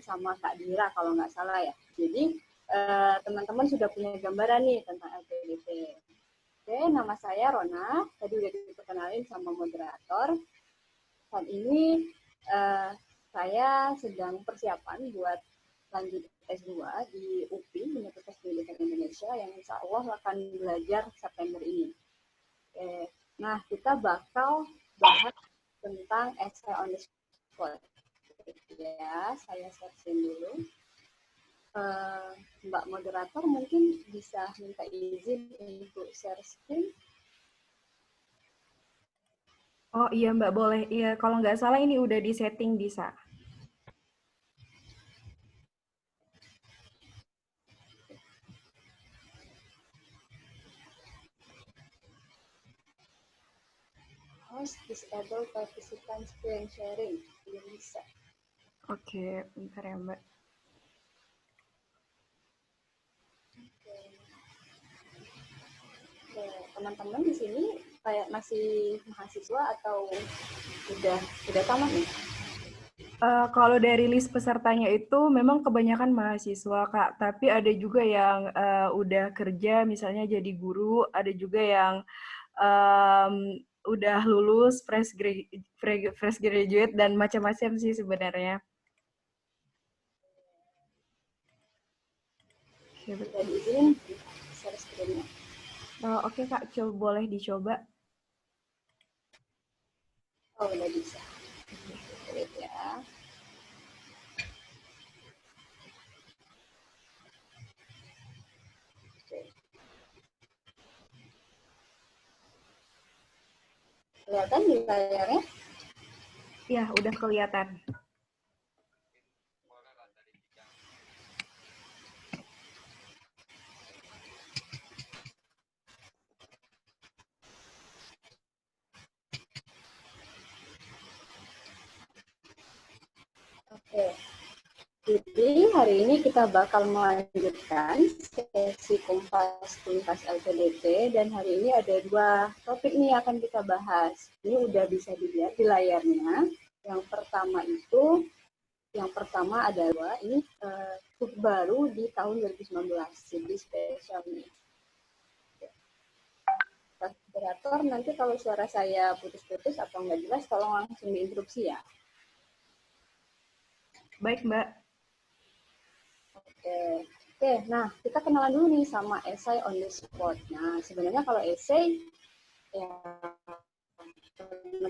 sama Kak Dira kalau nggak salah ya. Jadi teman-teman sudah punya gambaran nih tentang LPDP. Oke, nama saya Rona. Tadi udah diperkenalin sama moderator. Saat ini saya sedang persiapan buat lanjut S2 di UPI, Universitas Pendidikan Indonesia, yang insya Allah akan belajar September ini. Oke. Nah, kita bakal bahas tentang essay on the spot. Ya, saya searching dulu. Mbak moderator mungkin bisa minta izin untuk share screen. Oh iya Mbak, boleh. Iya, kalau nggak salah ini udah di setting bisa. Host disable participant screen sharing. Belum bisa. Oke, bentar ya Mbak. Oke, teman-teman di sini kayak masih mahasiswa atau udah tamat nih? Kalau dari list pesertanya itu memang kebanyakan mahasiswa Kak, tapi ada juga yang udah kerja misalnya jadi guru, ada juga yang udah lulus fresh graduate dan macam-macam sih sebenarnya. Oke, Udah betul. diizinin share screen-nya. Oke Kak, boleh dicoba. Oh, udah bisa. Wait ya. Oke. Kelihatan di layarnya? Ya, udah kelihatan. Oke. Jadi hari ini kita bakal melanjutkan sesi kumpas tuntas LPDP dan hari ini ada dua topik nih akan kita bahas. Ini udah bisa dilihat di layarnya. Yang pertama adalah ini baru di tahun 2019, jadi spesial nih. Moderator, nanti kalau suara saya putus-putus atau nggak jelas, tolong langsung diinterupsi ya. Baik Mbak. Oke, nah kita kenalan dulu nih sama essay on the spot. Nah, sebenarnya kalau essay, ya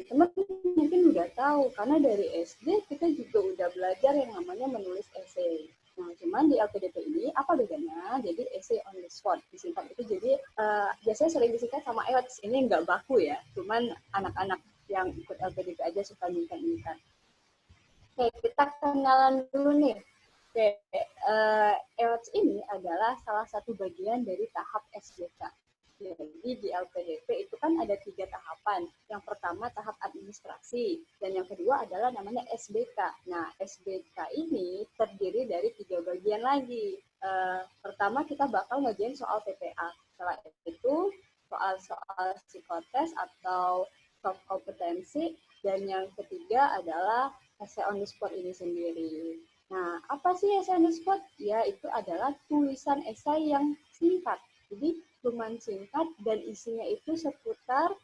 teman-teman mungkin udah tahu, karena dari SD kita juga udah belajar yang namanya menulis essay. Nah, cuman di LPDP ini apa bedanya? Jadi essay on the spot disingkat itu. Jadi biasanya sering disingkat sama EOTS. Ini nggak baku ya, cuman anak-anak yang ikut LPDP aja suka minta-minta. Oke, kita kenalan dulu nih. Oke, EOTS ini adalah salah satu bagian dari tahap SBK. Jadi di LPDP itu kan ada 3 tahapan. Yang pertama tahap administrasi, dan yang kedua adalah namanya SBK. Nah, SBK ini terdiri dari 3 bagian lagi. Pertama kita bakal ngerjain soal TPA. Setelah itu soal psikotes atau soft kompetensi, dan yang ketiga adalah essay on the spot ini sendiri. Nah, apa sih essay on the spot? Ya, itu adalah tulisan esai yang singkat. Jadi, cuman singkat dan isinya itu seputar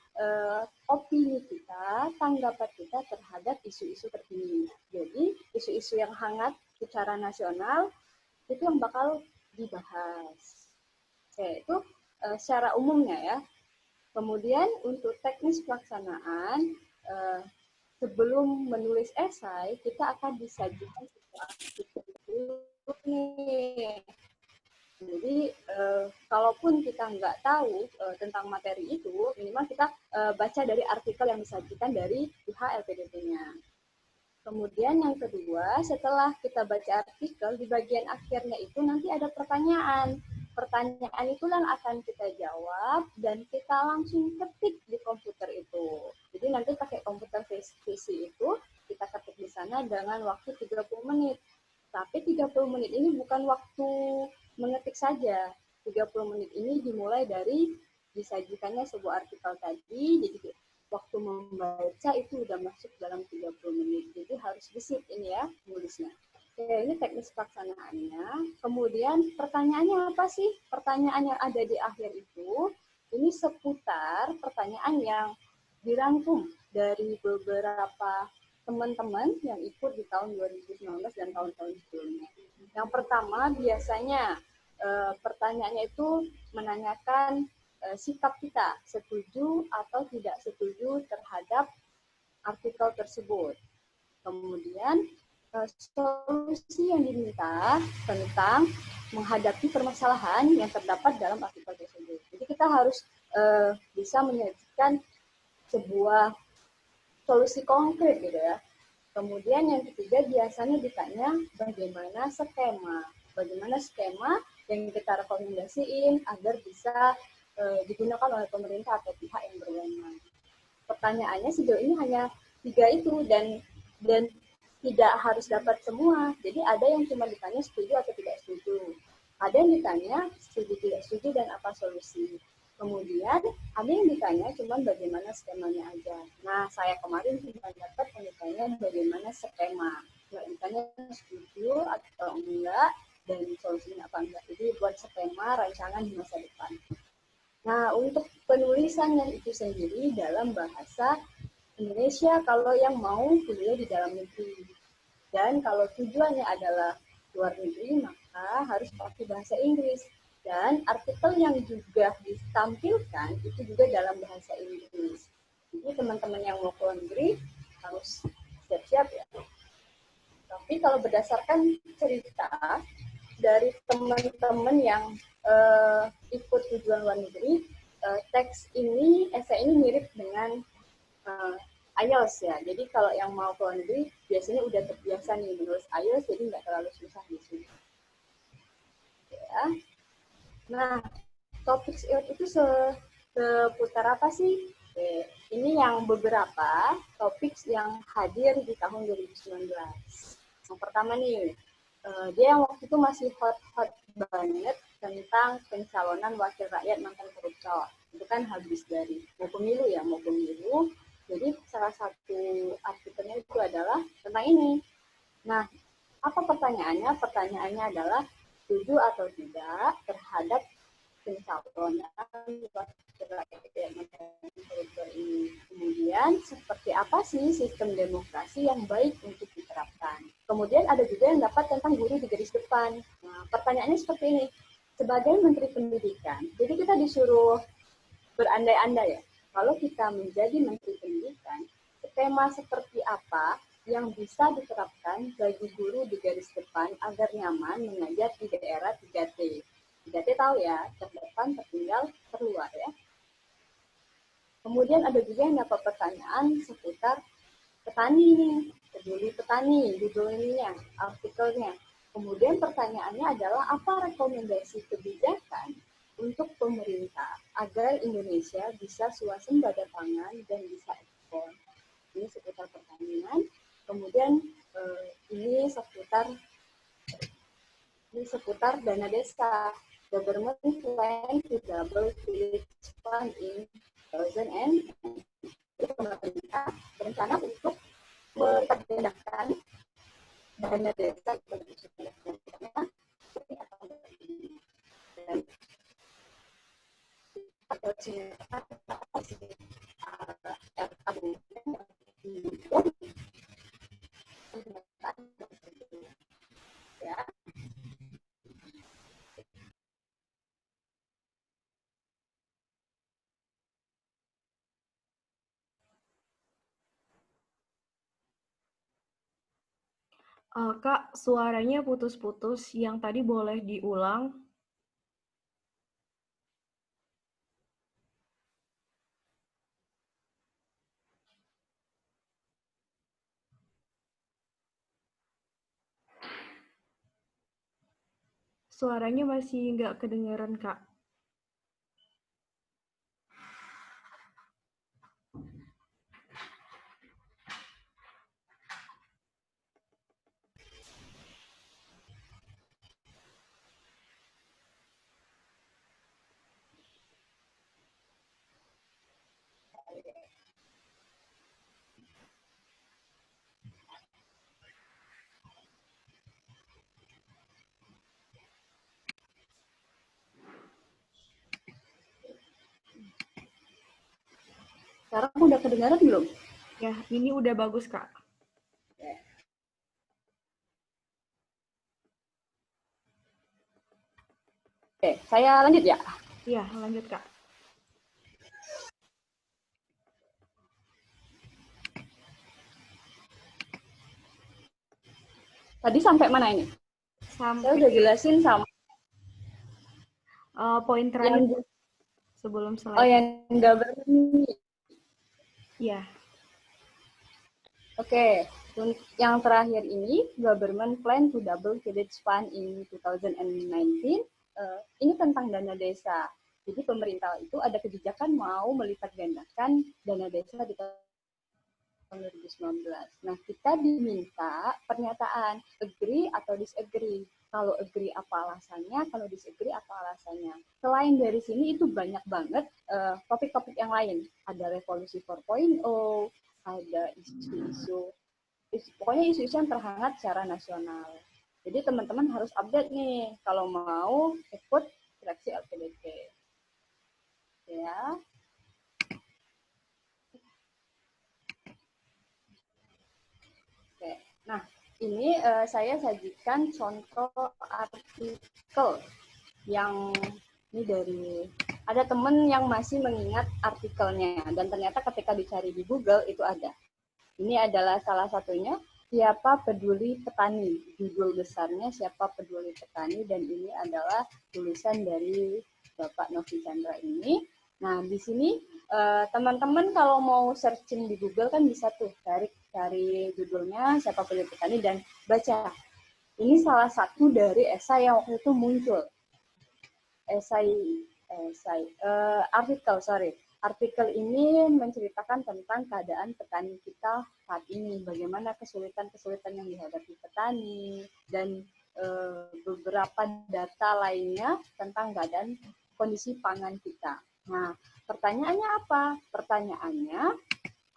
opini kita, tanggapan kita terhadap isu-isu terkini. Jadi, isu-isu yang hangat secara nasional itu yang bakal dibahas. Oke, itu secara umumnya ya. Kemudian untuk teknis pelaksanaan, sebelum menulis esai, kita akan disajikan sebuah artikel dulu nih. Jadi, kalaupun kita nggak tahu tentang materi itu, minimal kita baca dari artikel yang disajikan dari pihak LPDP-nya. Kemudian yang kedua, setelah kita baca artikel, di bagian akhirnya itu nanti ada pertanyaan. Pertanyaan itu yang akan kita jawab dan kita langsung ketik di komputer itu. Jadi nanti pakai komputer PC itu, kita ketik di sana dengan waktu 30 menit. Tapi 30 menit ini bukan waktu mengetik saja. 30 menit ini dimulai dari disajikannya sebuah artikel tadi, jadi waktu membaca itu udah masuk dalam 30 menit. Jadi harus gesit ini ya nulisnya. Oke, ini teknis pelaksanaannya. Kemudian pertanyaannya apa sih? Pertanyaan yang ada di akhir itu, ini seputar pertanyaan yang dirangkum dari beberapa teman-teman yang ikut di tahun 2019 dan tahun-tahun sebelumnya. Yang pertama biasanya pertanyaannya itu menanyakan sikap kita, setuju atau tidak setuju terhadap artikel tersebut. Kemudian solusi yang diminta tentang menghadapi permasalahan yang terdapat dalam artikel tersebut. Jadi kita harus bisa menyajikan sebuah solusi konkret gitu ya. Kemudian yang ketiga biasanya ditanya bagaimana skema yang kita rekomendasiin agar bisa digunakan oleh pemerintah atau pihak yang berwenang. Pertanyaannya sejauh ini hanya 3 itu dan tidak harus dapat semua. Jadi ada yang cuma ditanya setuju atau tidak setuju. Ada yang ditanya setuju tidak setuju dan apa solusi. Kemudian ada yang ditanya cuma bagaimana skemanya aja. Nah, saya kemarin cuma dapat yang ditanya bagaimana skema. Nggak ditanya setuju atau enggak dan solusinya apa enggak. Jadi buat skema rancangan di masa depan. Nah, untuk penulisannya itu sendiri dalam bahasa Indonesia kalau yang mau kuliah di dalam negeri. Dan kalau tujuannya adalah luar negeri, maka harus pakai bahasa Inggris. Dan artikel yang juga ditampilkan itu juga dalam bahasa Inggris. Jadi teman-teman yang mau ke luar negeri harus siap-siap ya. Tapi kalau berdasarkan cerita dari teman-teman yang ikut tujuan luar negeri, teks ini, esai ini mirip dengan IELTS ya. Jadi kalau yang mau ke luar negeri biasanya udah terbiasa nih menulis IELTS, jadi nggak terlalu susah di sini. Ya. Nah, topik itu seputar apa sih? Oke, ini yang beberapa topik yang hadir di tahun 2019. Yang pertama nih, dia yang waktu itu masih hot banget tentang pencalonan wakil rakyat mantan koruptor. Itu kan habis dari mau pemilu ya, mau pemilu. Jadi salah satu artikelnya itu adalah tentang ini. Nah, apa pertanyaannya? Pertanyaannya adalah setuju atau tidak terhadap pencalonan wakil rakyat mantan koruptor ini. Kemudian seperti apa sih sistem demokrasi yang baik untuk diterapkan? Kemudian ada juga yang dapat tentang guru di garis depan. Nah, pertanyaannya seperti ini. Sebagai Menteri Pendidikan, jadi kita disuruh berandai-andai ya. Kalau kita menjadi Menteri Pendidikan, skema seperti apa yang bisa diterapkan bagi guru di garis depan agar nyaman mengajar di daerah 3T. 3T tahu ya, terdepan, tertinggal, terluar ya. Kemudian ada juga yang dapat pertanyaan seputar petani, peduli petani, judulnya, artikelnya. Kemudian pertanyaannya adalah apa rekomendasi kebijakan untuk pemerintah agar Indonesia bisa swasembada pangan dan bisa ekspor. Ini seputar pertanian. Kemudian ini seputar dana desa. Government plan to double village fund in 2000 pemerintah berencana untuk memperpindahkan dana desa bagi suku-suku atau ya. Kak, suaranya putus-putus. Yang tadi boleh diulang? Suaranya masih nggak kedengaran, Kak. Sekarang udah kedengaran belum? Ya, ini udah bagus, Kak. Oke, saya lanjut ya. Iya, lanjut, Kak. Tadi sampai mana ini? Saya Sampai udah jelasin sama poin terakhir yang sebelum oh slide. yang government. Iya. Oke, yang terakhir ini government plan to double village fund in 2019. Ini tentang dana desa. Jadi pemerintah itu ada kebijakan mau melipat gandakan dana desa di tahun 2019. Nah, kita diminta pernyataan agree atau disagree. Kalau agree apa alasannya, kalau disagree apa alasannya. Selain dari sini itu banyak banget topik-topik yang lain. Ada revolusi 4.0, ada isu-isu, pokoknya isu-isu yang terhangat secara nasional. Jadi teman-teman harus update nih kalau mau ikut seleksi LPDP. Ya. Oke. Nah, ini saya sajikan contoh artikel yang ini dari ada teman yang masih mengingat artikelnya dan ternyata ketika dicari di Google itu ada. Ini adalah salah satunya, siapa peduli petani. Judul besarnya siapa peduli petani dan ini adalah tulisan dari Bapak Novi Chandra ini. Nah, di sini teman-teman kalau mau searching di Google kan bisa tuh cari judulnya siapa peduli petani dan baca. Ini salah satu dari esai yang waktu itu muncul. Artikel ini menceritakan tentang keadaan petani kita saat ini, bagaimana kesulitan-kesulitan yang dihadapi petani, dan beberapa data lainnya tentang keadaan kondisi pangan kita. Nah, pertanyaannya apa? Pertanyaannya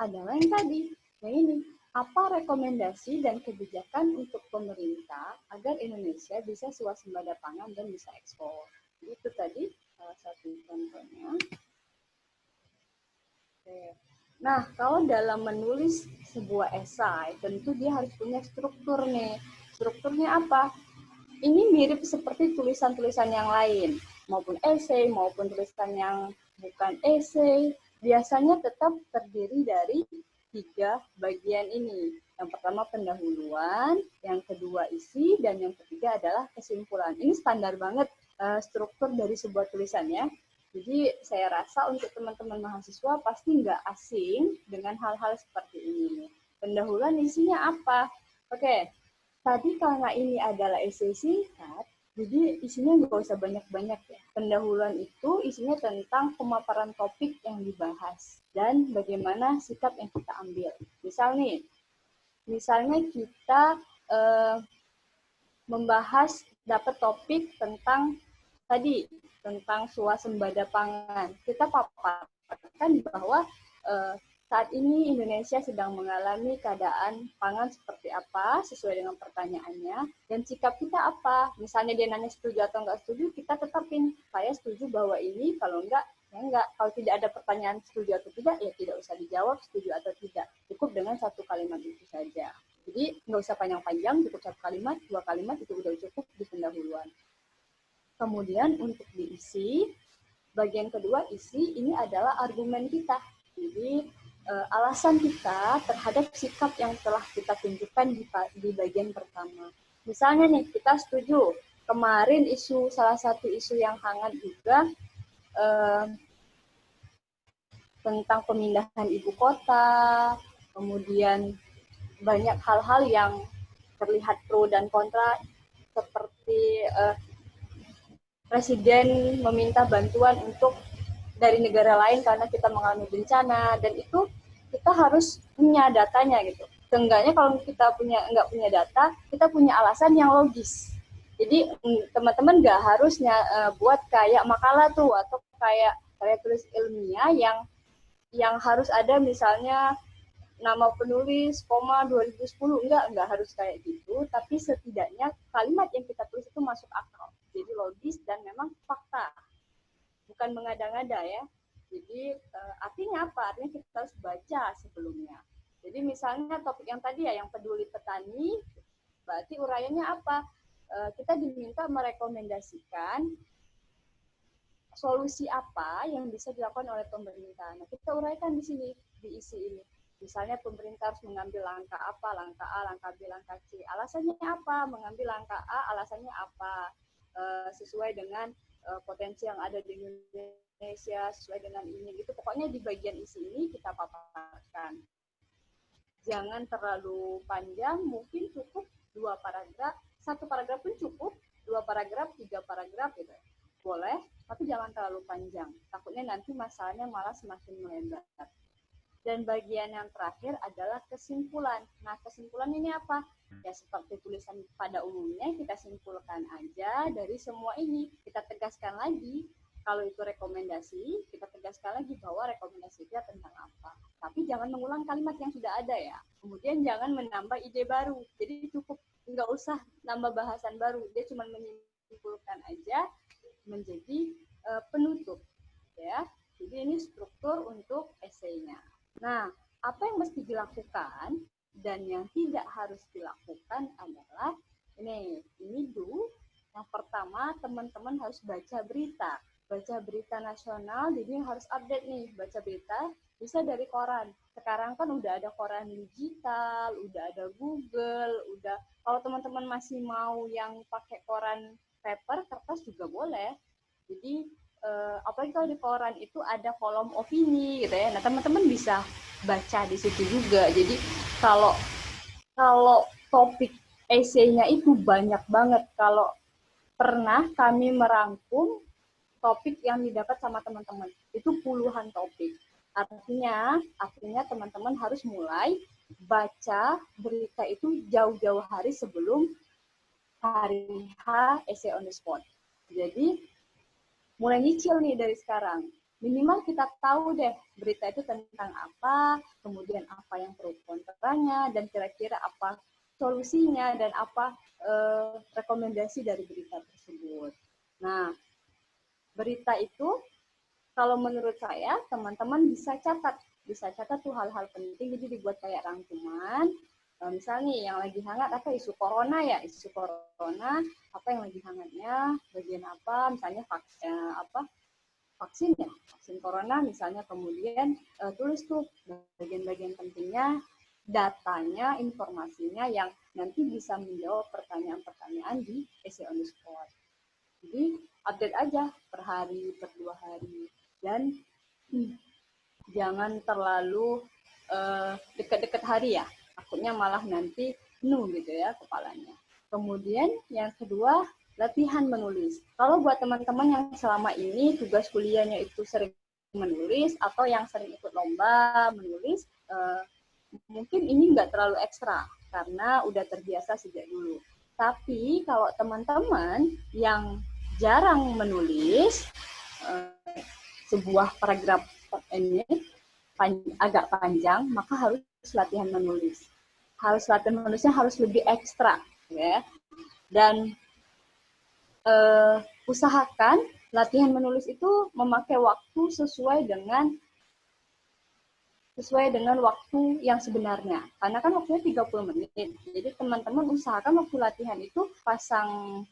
adalah yang tadi, yang ini. Apa rekomendasi dan kebijakan untuk pemerintah agar Indonesia bisa swasembada pangan dan bisa ekspor? Itu tadi salah satu contohnya. Oke. Nah, kalau dalam menulis sebuah esai, tentu dia harus punya struktur nih. Strukturnya apa? Ini mirip seperti tulisan-tulisan yang lain, maupun esai, maupun tulisan yang bukan esai. Biasanya tetap terdiri dari 3 bagian ini. Yang pertama pendahuluan, yang kedua isi, dan yang ketiga adalah kesimpulan. Ini standar banget struktur dari sebuah tulisan ya. Jadi saya rasa untuk teman-teman mahasiswa pasti nggak asing dengan hal-hal seperti ini. Pendahuluan isinya apa? Oke, tadi karena ini adalah esai singkat, jadi isinya nggak usah banyak-banyak ya. Pendahuluan itu isinya tentang pemaparan topik yang dibahas dan bagaimana sikap yang kita ambil. Misalnya kita membahas dapat topik tentang tadi tentang swasembada pangan. Kita paparkan bahwa saat ini Indonesia sedang mengalami keadaan pangan seperti apa sesuai dengan pertanyaannya dan sikap kita apa. Misalnya dia nanya setuju atau enggak setuju, kita tetapin saya setuju bahwa ini, kalau enggak ya enggak. Kalau tidak ada pertanyaan setuju atau tidak, ya tidak usah dijawab setuju atau tidak. Cukup dengan satu kalimat itu saja. Jadi nggak usah panjang-panjang, cukup satu kalimat, 2 kalimat itu udah cukup di pendahuluan. Kemudian untuk diisi, bagian kedua isi ini adalah argumen kita. Jadi alasan kita terhadap sikap yang telah kita tunjukkan di bagian pertama. Misalnya nih, kita setuju. Kemarin salah satu isu yang hangat juga tentang pemindahan ibu kota, kemudian banyak hal-hal yang terlihat pro dan kontra, seperti presiden meminta bantuan dari negara lain karena kita mengalami bencana, dan itu kita harus punya datanya gitu. Seenggaknya kalau kita nggak punya data, kita punya alasan yang logis. Jadi teman-teman nggak harus buat kayak makalah tuh atau kayak tulis ilmiah yang harus ada misalnya nama penulis, 2010, enggak harus kayak gitu, tapi setidaknya kalimat yang kita tulis itu masuk akal. Jadi logis dan memang fakta, bukan mengada-ngada ya. Jadi Artinya apa? Artinya kita harus baca sebelumnya. Jadi misalnya topik yang tadi ya, yang peduli petani, berarti uraiannya apa? Kita diminta merekomendasikan solusi apa yang bisa dilakukan oleh pemerintah. Nah, kita uraikan di sini, diisi ini. Misalnya pemerintah harus mengambil langkah apa, langkah A, langkah B, langkah C. Alasannya apa? Mengambil langkah A, alasannya apa? Sesuai dengan potensi yang ada di Indonesia, sesuai dengan ini. Gitu. Pokoknya di bagian isi ini kita paparkan. Jangan terlalu panjang, mungkin cukup 2 paragraf, 1 paragraf pun cukup, 2 paragraf, 3 paragraf gitu. Boleh, tapi jangan terlalu panjang. Takutnya nanti masalahnya malah semakin melebar. Dan bagian yang terakhir adalah kesimpulan. Nah, kesimpulan ini apa? Ya seperti tulisan pada umumnya, kita simpulkan aja dari semua ini. Kita tegaskan lagi, kalau itu rekomendasi, kita tegaskan lagi bahwa rekomendasi itu tentang apa. Tapi jangan mengulang kalimat yang sudah ada ya. Kemudian jangan menambah ide baru. Jadi cukup, nggak usah nambah bahasan baru. Dia cuma menyimpulkan aja, menjadi penutup ya. Jadi ini struktur untuk esainya. Nah, apa yang mesti dilakukan dan yang tidak harus dilakukan adalah ini do. Yang pertama, teman-teman harus baca berita. Baca berita nasional, jadi harus update nih. Baca berita bisa dari koran. Sekarang kan udah ada koran digital, udah ada Google, udah kalau teman-teman masih mau yang pakai koran paper, kertas juga boleh. Jadi apalagi kalau di koran itu ada kolom opini gitu ya. Nah, teman-teman bisa baca di situ juga. Jadi kalau topik esainya itu banyak banget. Kalau pernah kami merangkum topik yang didapat sama teman-teman, itu puluhan topik. Artinya teman-teman harus mulai baca berita itu jauh-jauh hari sebelum hari H essay on the spot. Jadi mulai nyicil nih dari sekarang. Minimal kita tahu deh berita itu tentang apa, kemudian apa yang pro kontranya, dan kira-kira apa solusinya, dan apa rekomendasi dari berita tersebut. Nah, berita itu kalau menurut saya teman-teman bisa catat tuh hal-hal penting, jadi dibuat kayak rangkuman. Misalnya yang lagi hangat apa, isu corona ya, isu corona apa yang lagi hangatnya, bagian apa, misalnya vaksin ya, vaksin corona misalnya, kemudian tulis tuh bagian-bagian pentingnya, datanya, informasinya yang nanti bisa menjawab pertanyaan-pertanyaan di essay on the spot. Jadi update aja per hari, per 2 hari, dan jangan terlalu dekat-dekat hari ya, takutnya malah nanti penuh gitu ya kepalanya. Kemudian yang kedua, latihan menulis. Kalau buat teman-teman yang selama ini tugas kuliahnya itu sering menulis atau yang sering ikut lomba menulis, mungkin ini nggak terlalu ekstra karena udah terbiasa sejak dulu. Tapi kalau teman-teman yang jarang menulis, sebuah paragraf ini agak panjang, maka harus latihan menulis. Latihan menulisnya harus lebih ekstra, ya. Dan usahakan latihan menulis itu memakai waktu sesuai dengan waktu yang sebenarnya. Karena kan waktunya 30 menit. Jadi teman-teman usahakan waktu latihan itu pasang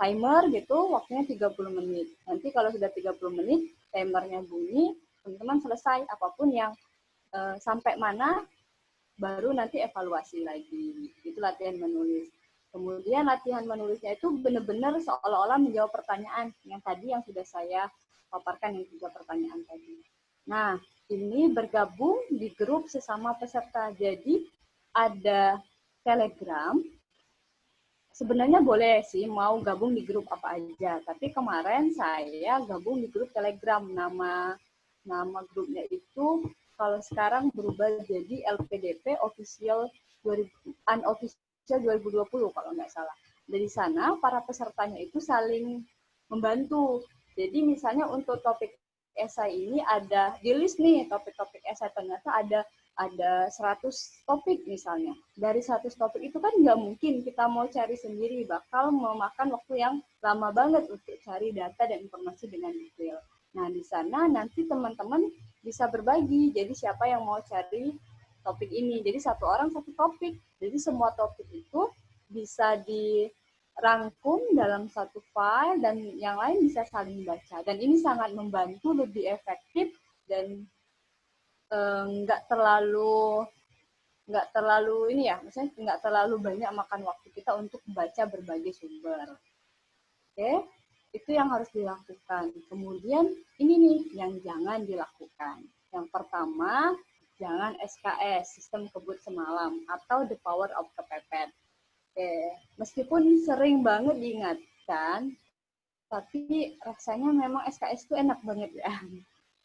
timer gitu, waktunya 30 menit. Nanti kalau sudah 30 menit, timernya bunyi, teman-teman selesai apapun yang sampai mana, baru nanti evaluasi lagi. Itu latihan menulis. Kemudian latihan menulisnya itu benar-benar seolah-olah menjawab pertanyaan yang tadi yang sudah saya paparkan, yang 3 pertanyaan tadi. Nah, ini bergabung di grup sesama peserta. Jadi ada Telegram. Sebenarnya boleh sih mau gabung di grup apa aja, tapi kemarin saya gabung di grup Telegram. Nama grupnya itu kalau sekarang berubah jadi LPDP Official Unofficial 2020 kalau nggak salah. Dari sana para pesertanya itu saling membantu. Jadi misalnya untuk topik esai ini ada di list nih topik-topik esai, ternyata ada 100 topik misalnya. Dari 100 topik itu kan nggak mungkin kita mau cari sendiri, bakal memakan waktu yang lama banget untuk cari data dan informasi dengan detail. Nah, di sana nanti teman-teman bisa berbagi. Jadi siapa yang mau cari topik ini. Jadi satu orang satu topik. Jadi semua topik itu bisa dirangkum dalam satu file dan yang lain bisa saling baca. Dan ini sangat membantu, lebih efektif dan nggak terlalu ini ya, misalnya nggak terlalu banyak makan waktu kita untuk baca berbagai sumber. Oke, itu yang harus dilakukan. Kemudian ini nih yang jangan dilakukan. Yang pertama, jangan SKS, sistem kebut semalam, atau the power of kepepet. Oke, meskipun sering banget diingatkan, tapi rasanya memang SKS itu enak banget ya.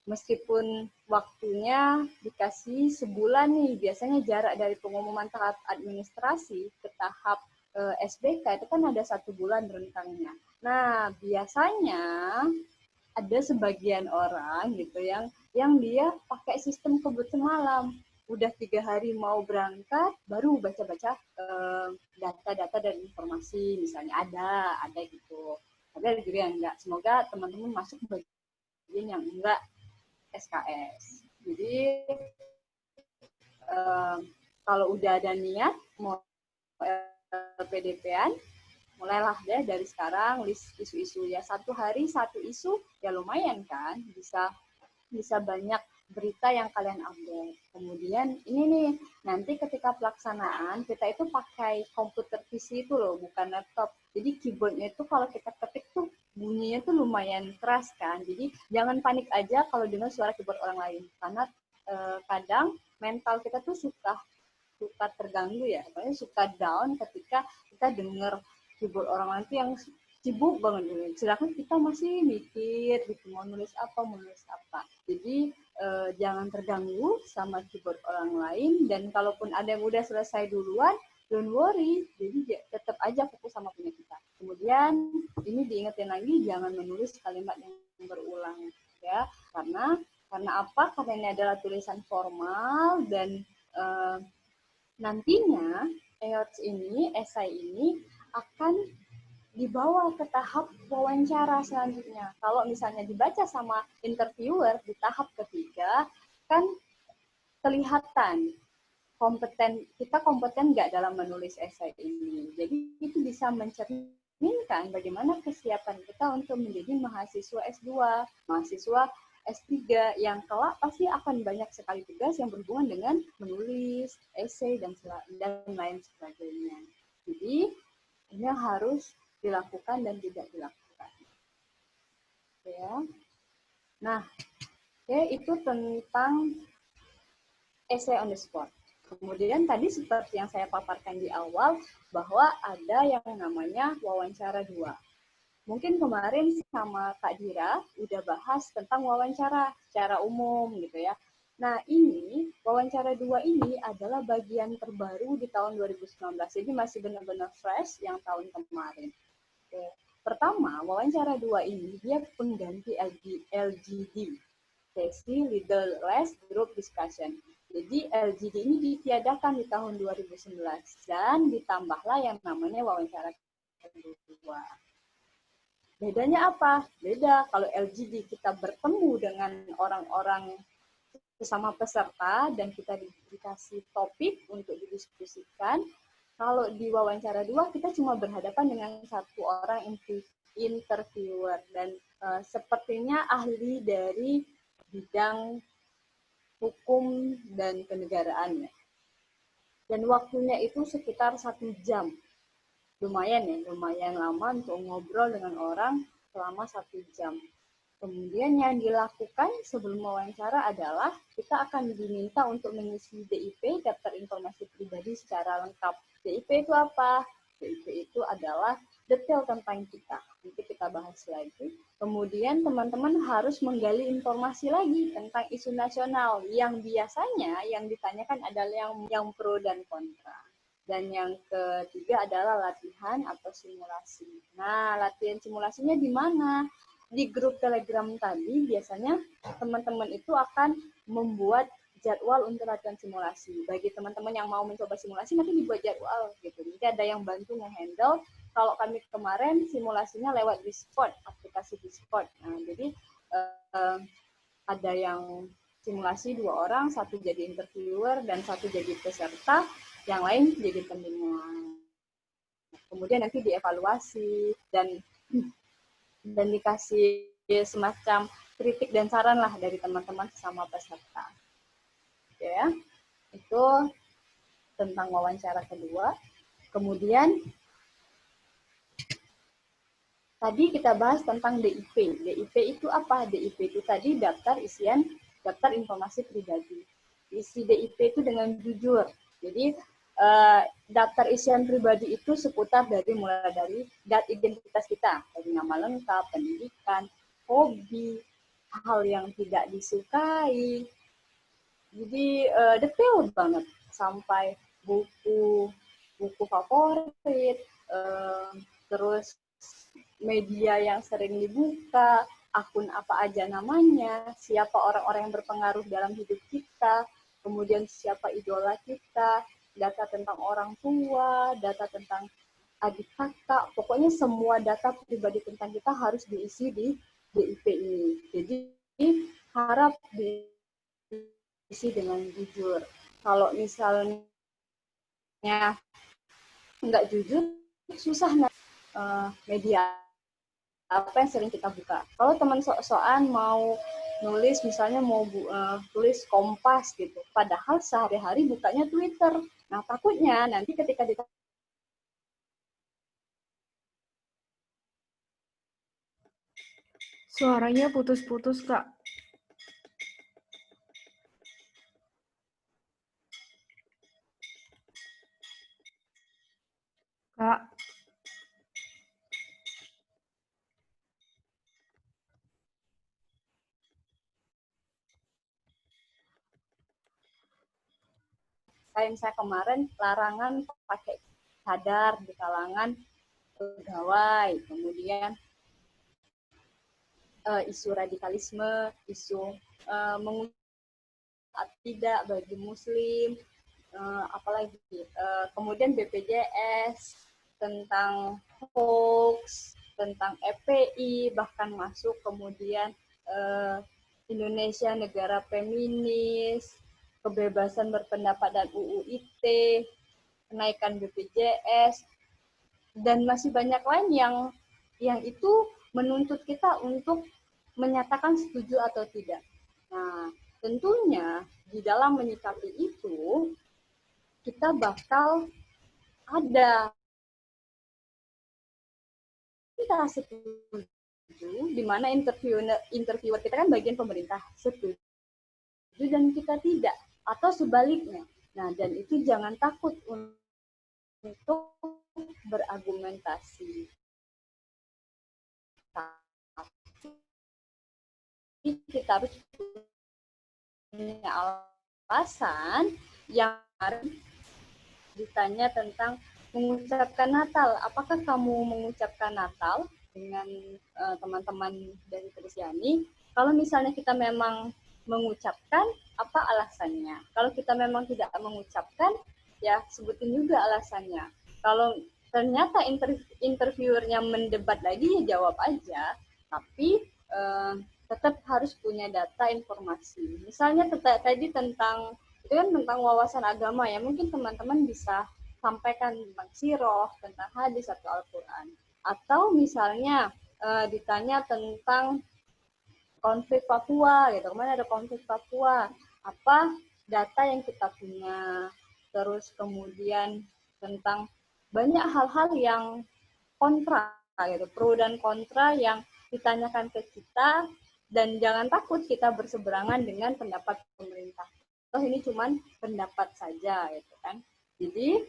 Meskipun waktunya dikasih sebulan nih, biasanya jarak dari pengumuman tahap administrasi ke tahap SBK itu kan ada 1 bulan rentangnya. Nah, biasanya ada sebagian orang gitu yang dia pakai sistem kebut semalam. Udah 3 hari mau berangkat, baru baca-baca data-data dan informasi, misalnya ada gitu. Tapi ada juga yang enggak. Semoga teman-teman masuk bagian yang enggak SKS. Jadi kalau udah ada niat mau LPDP-an, mulailah deh dari sekarang list isu-isu ya, 1 hari 1 isu ya lumayan kan, bisa banyak berita yang kalian update. Kemudian ini nih, nanti ketika pelaksanaan kita itu pakai komputer PC itu loh, bukan laptop. Jadi keyboardnya itu kalau kita ketik tuh bunyinya tuh lumayan keras kan. Jadi jangan panik aja kalau dengar suara keyboard orang lain, karena kadang mental kita tuh suka terganggu ya, makanya suka down ketika kita dengar keyboard orang lain tuh yang sibuk banget dulu. Sedangkan kita masih mikir gitu, mau nulis apa. Jadi jangan terganggu sama keyboard orang lain, dan kalaupun ada yang udah selesai duluan, don't worry. Jadi tetap aja fokus sama punya kita. Kemudian ini diingetin lagi, jangan menulis kalimat yang berulang ya, karena apa? Karena ini adalah tulisan formal dan nantinya IELTS ini, esai ini akan dibawa ke tahap wawancara selanjutnya. Kalau misalnya dibaca sama interviewer di tahap ketiga, kan kelihatan kita kompeten nggak dalam menulis esai ini. Jadi itu bisa mencerminkan bagaimana kesiapan kita untuk menjadi mahasiswa S2, mahasiswa S3 yang kelak pasti akan banyak sekali tugas yang berhubungan dengan menulis esai dan lain sebagainya. Jadi ini harus dilakukan dan tidak dilakukan. Ya. Nah, itu tentang essay on the spot. Kemudian tadi seperti yang saya paparkan di awal, bahwa ada yang namanya wawancara 2. Mungkin kemarin sama Kak Dira udah bahas tentang wawancara secara umum gitu ya. Nah, ini wawancara 2 ini adalah bagian terbaru di tahun 2019. Jadi masih benar-benar fresh yang tahun kemarin. Oke. Pertama, wawancara 2 ini dia pengganti LGD, sesi Leaderless Group Discussion. Jadi LGD ini ditiadakan di tahun 2019 dan ditambahlah yang namanya wawancara kedua. Bedanya apa? Beda kalau LGD kita bertemu dengan orang-orang sesama peserta dan kita dikasih topik untuk didiskusikan. Kalau di wawancara 2 kita cuma berhadapan dengan satu orang interviewer dan sepertinya ahli dari bidang hukum dan kenegaraan. Dan waktunya itu sekitar 1 jam. Lumayan lama untuk ngobrol dengan orang selama 1 jam. Kemudian yang dilakukan sebelum wawancara adalah kita akan diminta untuk mengisi DIP, daftar informasi pribadi secara lengkap. DIP itu apa? DIP itu adalah detail tentang kita. Nanti kita bahas lagi. Kemudian teman-teman harus menggali informasi lagi tentang isu nasional yang biasanya yang ditanyakan adalah yang pro dan kontra. Dan yang ketiga adalah latihan atau simulasi. Nah, latihan simulasinya di mana? Di grup Telegram tadi biasanya teman-teman itu akan membuat jadwal untuk latihan simulasi. Bagi teman-teman yang mau mencoba simulasi nanti dibuat jadwal gitu. Jadi ada yang bantu nge-handle. Kalau kami kemarin simulasinya lewat Discord, aplikasi Discord. Nah, jadi uh, ada yang simulasi 2 orang, satu jadi interviewer dan satu jadi peserta, yang lain jadi pendengar. Kemudian nanti dievaluasi dan dikasih semacam kritik dan saran lah dari teman-teman sesama peserta. Oke ya, itu tentang wawancara kedua. Kemudian tadi kita bahas tentang DIP. DIP itu apa? DIP itu tadi daftar informasi pribadi. Isi DIP itu dengan jujur. Jadi daftar isian pribadi itu seputar mulai dari data identitas kita, dari nama lengkap, pendidikan, hobi, hal yang tidak disukai. Jadi detail banget sampai buku favorit, terus media yang sering dibuka, akun apa aja namanya, siapa orang-orang yang berpengaruh dalam hidup kita, kemudian siapa idola kita, data tentang orang tua, data tentang adik kakak, pokoknya semua data pribadi tentang kita harus diisi di DIP ini. Jadi harap diisi dengan jujur. Kalau misalnya nggak jujur, susah media apa yang sering kita buka. Kalau teman sok-sokan mau nulis, misalnya mau tulis Kompas gitu, padahal sehari-hari bukanya Twitter. Nah, takutnya nanti ketika kita Suaranya putus-putus, Kak. Kak, kayak saya kemarin larangan pakai cadar di kalangan pegawai, kemudian isu radikalisme, isu mengucap tidak bagi Muslim, apalagi kemudian BPJS, tentang hoax, tentang EPI, bahkan masuk kemudian Indonesia negara feminis, kebebasan berpendapat dan UU ITE, kenaikan BPJS, dan masih banyak lain yang itu menuntut kita untuk menyatakan setuju atau tidak. Nah, tentunya di dalam menyikapi itu kita bakal ada kita setuju, di mana interviewer kita kan bagian pemerintah, setuju dan kita tidak, atau sebaliknya. Nah, dan itu jangan takut untuk berargumentasi. Tapi kita harus punya alasan yang ditanya tentang mengucapkan Natal. Apakah kamu mengucapkan Natal dengan teman-teman dari Kristiani? Kalau misalnya kita memang mengucapkan, apa alasannya? Kalau kita memang tidak mengucapkan, ya sebutin juga alasannya. Kalau ternyata interviewernya mendebat lagi, ya jawab aja. Tapi tetap harus punya data informasi. Misalnya tadi tentang itu kan tentang wawasan agama ya, mungkin teman-teman bisa sampaikan tentang siroh, tentang hadis atau Al-Quran. Atau misalnya ditanya tentang konflik Papua gitu, kemana ada konflik Papua, apa data yang kita punya, terus kemudian tentang banyak hal-hal yang kontra gitu, pro dan kontra yang ditanyakan ke kita, dan jangan takut kita berseberangan dengan pendapat pemerintah. Toh ini cuman pendapat saja gitu kan. Jadi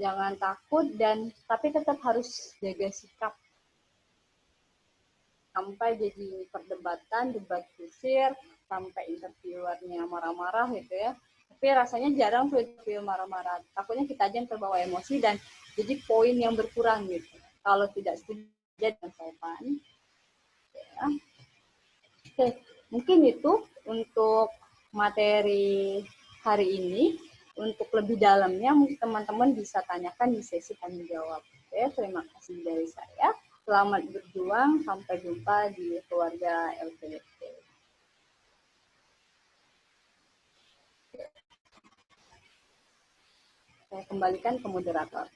jangan takut, dan tapi tetap harus jaga sikap sampai jadi perdebatan, debat kusir, sampai interviewernya marah-marah gitu ya. Tapi rasanya jarang tuh interview marah-marah. Takutnya kita aja yang terbawa emosi dan jadi poin yang berkurang gitu. Kalau tidak setuju dengan sopan. Ya. Oke, mungkin itu untuk materi hari ini. Untuk lebih dalamnya mungkin teman-teman bisa tanyakan di sesi tanya jawab. Oke, terima kasih dari saya. Selamat berjuang, sampai jumpa di keluarga LPDP. Saya kembalikan ke moderator.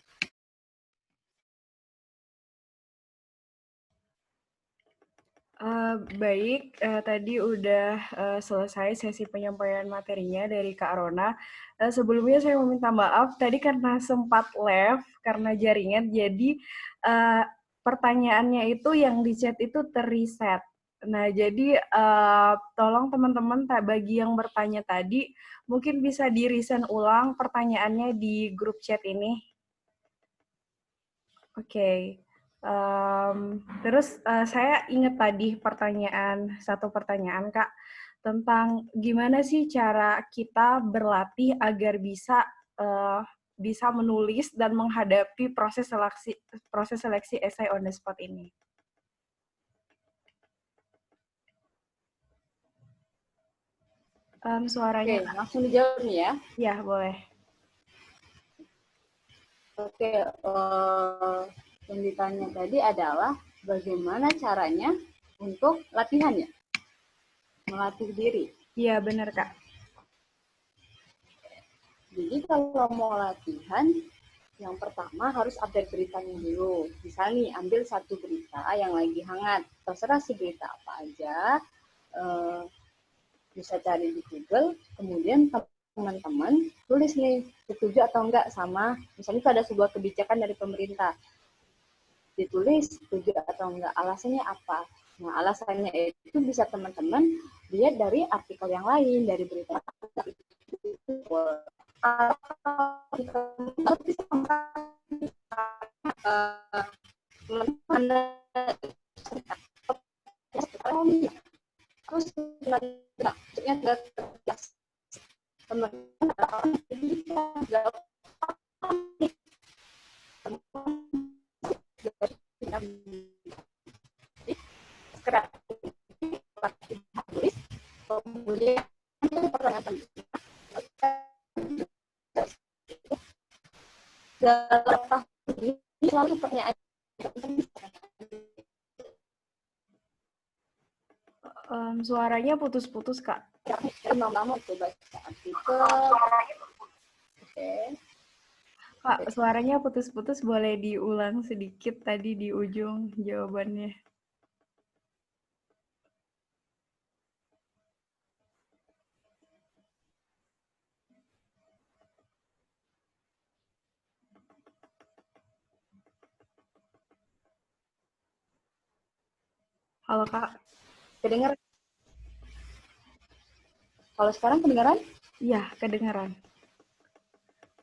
Baik, tadi udah selesai sesi penyampaian materinya dari Kak Rona. Sebelumnya saya meminta maaf, tadi karena sempat left karena jaringan, jadi pertanyaannya itu yang di chat itu terreset. Nah, jadi tolong teman-teman bagi yang bertanya tadi, mungkin bisa di-resend ulang pertanyaannya di grup chat ini. Oke. Terus saya ingat tadi satu pertanyaan Kak, tentang gimana sih cara kita berlatih agar bisa menulis dan menghadapi proses seleksi essay on the spot ini. Suaranya Oke, Kak. langsung dijawab nih ya. Ya, boleh. Oke, yang ditanya tadi adalah bagaimana caranya untuk latihan ya, melatih diri. Iya, benar Kak. Jadi kalau mau latihan, yang pertama harus update beritanya dulu. Misalnya nih, ambil satu berita yang lagi hangat. Terserah sih berita apa aja, bisa cari di Google. Kemudian teman-teman tulis nih, setuju atau enggak sama, misalnya itu ada sebuah kebijakan dari pemerintah. Ditulis setuju atau enggak, alasannya apa. Nah, alasannya itu bisa teman-teman lihat dari artikel yang lain, dari berita terus maksudnya teman-teman kemudian pertanyaan dalam tahun ini selalu pertanyaan Suaranya putus-putus Kak. lama-lama itu baca artikel. Oke. Kak, suaranya putus-putus, boleh diulang sedikit tadi di ujung jawabannya. Halo Kak. Kedengar? Kalau sekarang kedengaran? Iya, kedengaran.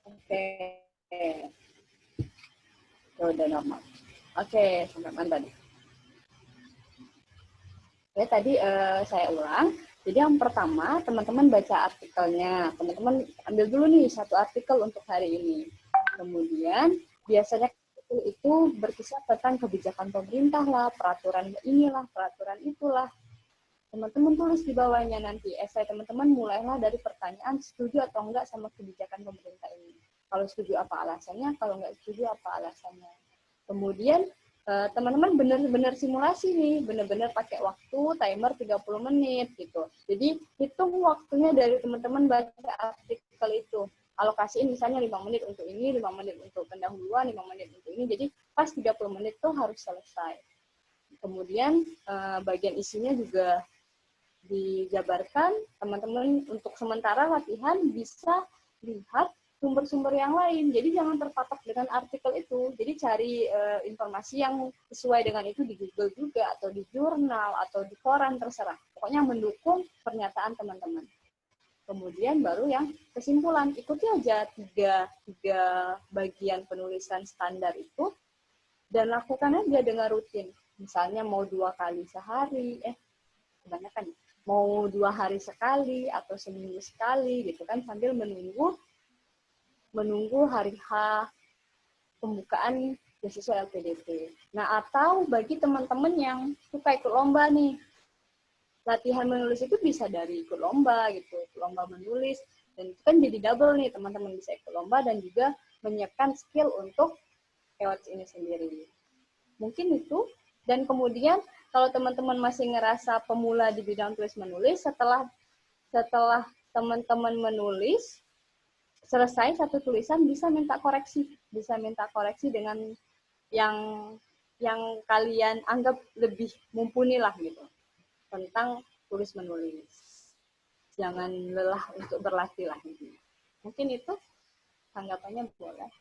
Oke. Udah normal. Oke, sampai mana tadi? Oke, tadi saya ulang. Jadi yang pertama, teman-teman baca artikelnya. Teman-teman ambil dulu nih satu artikel untuk hari ini. Kemudian biasanya itu berkisah tentang kebijakan pemerintah lah, peraturan inilah, peraturan itulah. Teman-teman tulis di bawahnya nanti. Esai teman-teman mulailah dari pertanyaan setuju atau enggak sama kebijakan pemerintah ini. Kalau setuju apa alasannya, kalau enggak setuju apa alasannya. Kemudian teman-teman benar-benar simulasi nih, benar-benar pakai waktu timer 30 menit gitu. Jadi hitung waktunya dari teman-teman baca artikel itu. Alokasiin misalnya 5 menit untuk ini, 5 menit untuk pendahuluan, 5 menit untuk ini. Jadi pas 30 menit tuh harus selesai. Kemudian bagian isinya juga dijabarkan, teman-teman untuk sementara latihan bisa lihat sumber-sumber yang lain. Jadi jangan terpatok dengan artikel itu. Jadi cari informasi yang sesuai dengan itu di Google juga, atau di jurnal, atau di koran, terserah. Pokoknya mendukung pernyataan teman-teman. Kemudian baru yang kesimpulan. Ikuti aja tiga bagian penulisan standar itu, dan lakukan aja dengan rutin. Misalnya mau 2 kali sehari, kebanyakan mau 2 hari sekali atau seminggu sekali gitu kan, sambil menunggu hari H pembukaan beasiswa LPDP. Nah, atau bagi teman-teman yang suka ikut lomba nih, latihan menulis itu bisa dari ikut lomba gitu, ikut lomba menulis, dan itu kan jadi double nih, teman-teman bisa ikut lomba dan juga menyiapkan skill untuk EWATS ini sendiri. Mungkin itu. Dan kemudian kalau teman-teman masih ngerasa pemula di bidang tulis menulis, setelah teman-teman menulis selesai satu tulisan bisa minta koreksi dengan yang kalian anggap lebih mumpuni lah gitu tentang tulis menulis. Jangan lelah untuk berlatih lah gitu. Mungkin itu tanggapannya boleh.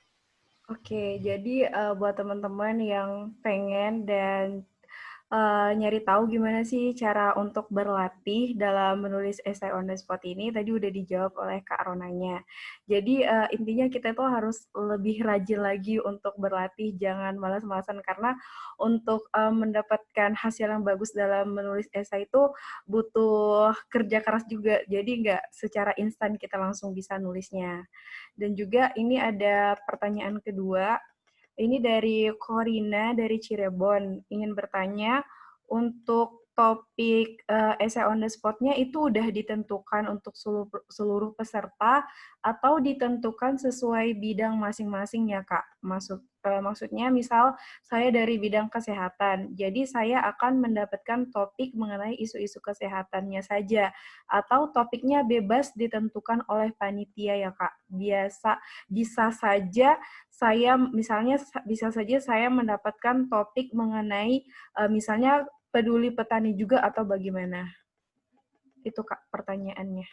Oke, jadi buat teman-teman yang pengen dan nyari tahu gimana sih cara untuk berlatih dalam menulis essay on the spot ini, tadi udah dijawab oleh Kak Ronanya. Jadi intinya kita tuh harus lebih rajin lagi untuk berlatih, jangan malas-malasan karena untuk mendapatkan hasil yang bagus dalam menulis essay itu butuh kerja keras juga, jadi nggak secara instan kita langsung bisa nulisnya. Dan juga ini ada pertanyaan kedua, ini dari Corina dari Cirebon, ingin bertanya untuk topik essay on the spot-nya itu udah ditentukan untuk seluruh peserta atau ditentukan sesuai bidang masing-masing ya Kak? Maksudnya misal saya dari bidang kesehatan, jadi saya akan mendapatkan topik mengenai isu-isu kesehatannya saja, atau topiknya bebas ditentukan oleh panitia ya Kak? Bisa saja saya misalnya bisa saja saya mendapatkan topik mengenai misalnya peduli petani juga atau bagaimana? Itu Kak pertanyaannya.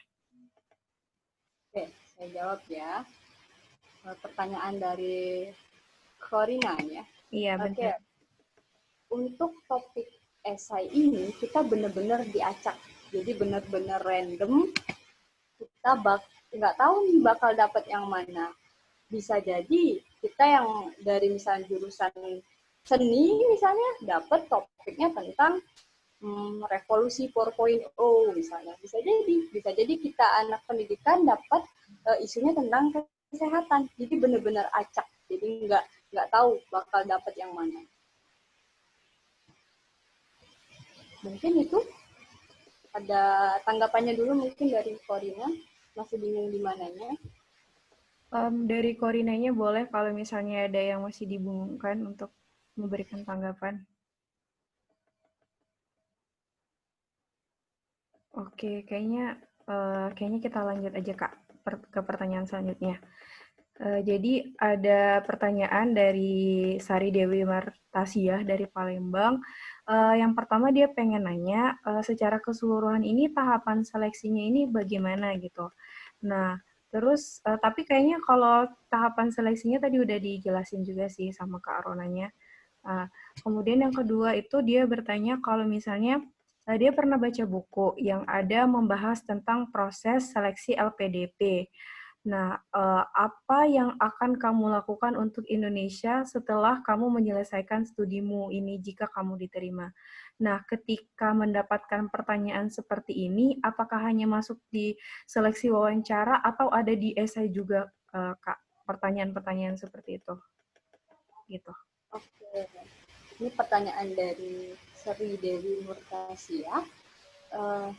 Oke, saya jawab ya. Pertanyaan dari Corina ya. Iya, Oke, benar. untuk topik esai ini kita benar-benar diacak. Jadi benar-benar random. Kita nggak tahu nih bakal dapat yang mana. Bisa jadi kita yang dari misalnya jurusan seni misalnya dapat topiknya tentang revolusi 4.0 misalnya. Bisa jadi kita anak pendidikan dapat isunya tentang kesehatan. Jadi benar-benar acak. Jadi nggak tahu bakal dapat yang mana. Mungkin itu ada tanggapannya dulu mungkin dari Corina. Masih bingung di mananya. Dari Korinanya boleh kalau misalnya ada yang masih dibingungkan untuk memberikan tanggapan. Oke, kayaknya kita lanjut aja Kak ke pertanyaan selanjutnya. Jadi ada pertanyaan dari Sari Dewi Martasiah dari Palembang. Yang pertama dia pengen nanya, secara keseluruhan ini tahapan seleksinya ini bagaimana gitu. Nah, terus tapi kayaknya kalau tahapan seleksinya tadi udah dijelasin juga sih sama Kak Aronanya. Kemudian yang kedua itu dia bertanya kalau misalnya dia pernah baca buku yang ada membahas tentang proses seleksi LPDP. Nah, apa yang akan kamu lakukan untuk Indonesia setelah kamu menyelesaikan studimu ini jika kamu diterima? Nah, ketika mendapatkan pertanyaan seperti ini, apakah hanya masuk di seleksi wawancara atau ada di esai juga, Kak? Pertanyaan-pertanyaan seperti itu. Gitu. Oke, ini pertanyaan dari Sri Dewi Murtasia. Uh,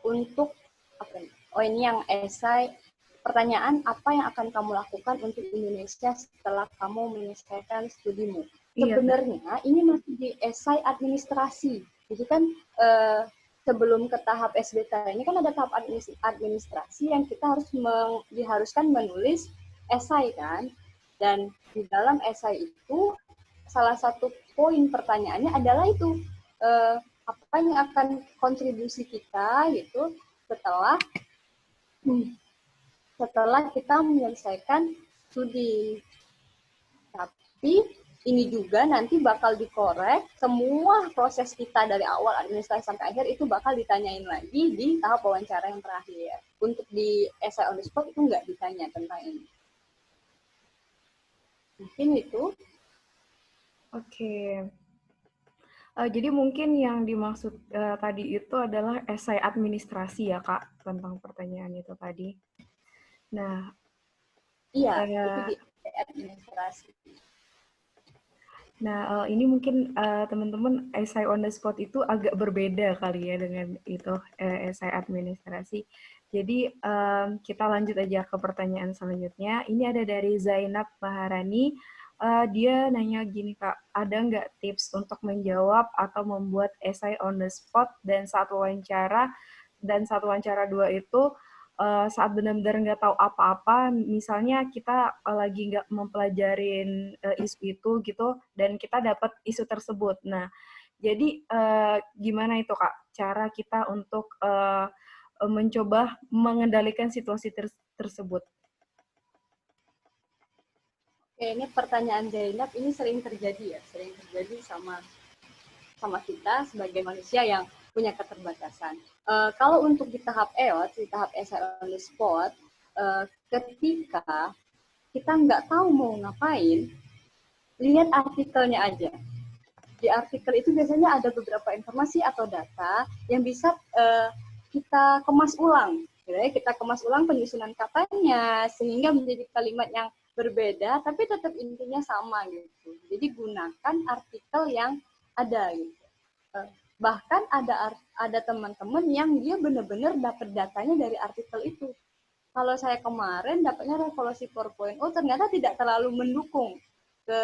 untuk apa ini? Oh ini yang esai pertanyaan apa yang akan kamu lakukan untuk Indonesia setelah kamu menyelesaikan studimu. Iya, Sebenarnya ini masih di esai administrasi. Jadi kan sebelum ke tahap SBT ini kan ada tahap administrasi yang kita diharuskan menulis esai kan. Dan di dalam esai itu salah satu poin pertanyaannya adalah itu apa yang akan kontribusi kita gitu setelah kita menyelesaikan studi. Tapi ini juga nanti bakal dikorek semua proses kita dari awal administrasi sampai akhir itu bakal ditanyain lagi di tahap wawancara yang terakhir. Untuk di essay on the spot itu nggak ditanya tentang ini. Mungkin itu. Oke. Jadi mungkin yang dimaksud tadi itu adalah esai administrasi ya Kak, tentang pertanyaan itu tadi. Nah, Iya, itu di administrasi. Nah, ini mungkin teman-teman essay on the spot itu agak berbeda kali ya dengan itu essay administrasi. Jadi kita lanjut aja ke pertanyaan selanjutnya. Ini ada dari Zainab Maharani. Dia nanya gini Kak, ada nggak tips untuk menjawab atau membuat essay on the spot dan saat wawancara 2 itu saat benar-benar nggak tahu apa-apa, misalnya kita lagi nggak mempelajarin isu itu gitu, dan kita dapat isu tersebut. Nah, jadi gimana itu Kak, cara kita untuk mencoba mengendalikan situasi tersebut? Oke, ini pertanyaan Zainab ini sering terjadi ya, sering terjadi sama sama kita sebagai manusia yang punya keterbatasan. Kalau untuk di tahap EOT, di tahap essay on the spot, ketika kita nggak tahu mau ngapain, lihat artikelnya aja. Di artikel itu biasanya ada beberapa informasi atau data yang bisa kita kemas ulang. Kita kemas ulang penyusunan katanya sehingga menjadi kalimat yang berbeda tapi tetap intinya sama gitu. Jadi gunakan artikel yang ada gitu. Bahkan ada teman-teman yang dia benar-benar dapat datanya dari artikel itu. Kalau saya kemarin dapatnya revolusi 4.0 ternyata tidak terlalu mendukung ke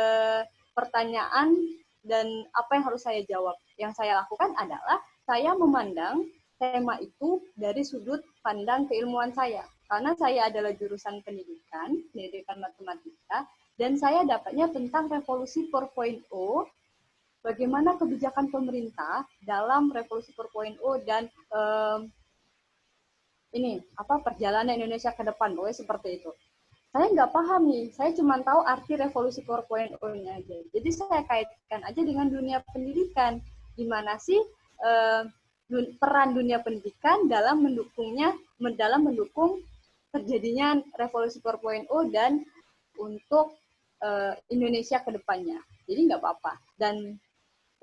pertanyaan dan apa yang harus saya jawab. Yang saya lakukan adalah saya memandang tema itu dari sudut pandang keilmuan saya. Karena saya adalah jurusan pendidikan matematika, dan saya dapatnya tentang revolusi 4.0, bagaimana kebijakan pemerintah dalam revolusi 4.0 dan ini apa perjalanan Indonesia ke depan, pokoknya seperti itu. Saya nggak paham nih, saya cuma tahu arti revolusi 4.0-nya aja. Jadi saya kaitkan aja dengan dunia pendidikan, gimana sih peran dunia pendidikan dalam mendukung terjadinya revolusi 4.0 dan untuk Indonesia ke depannya. Jadi nggak apa-apa. Dan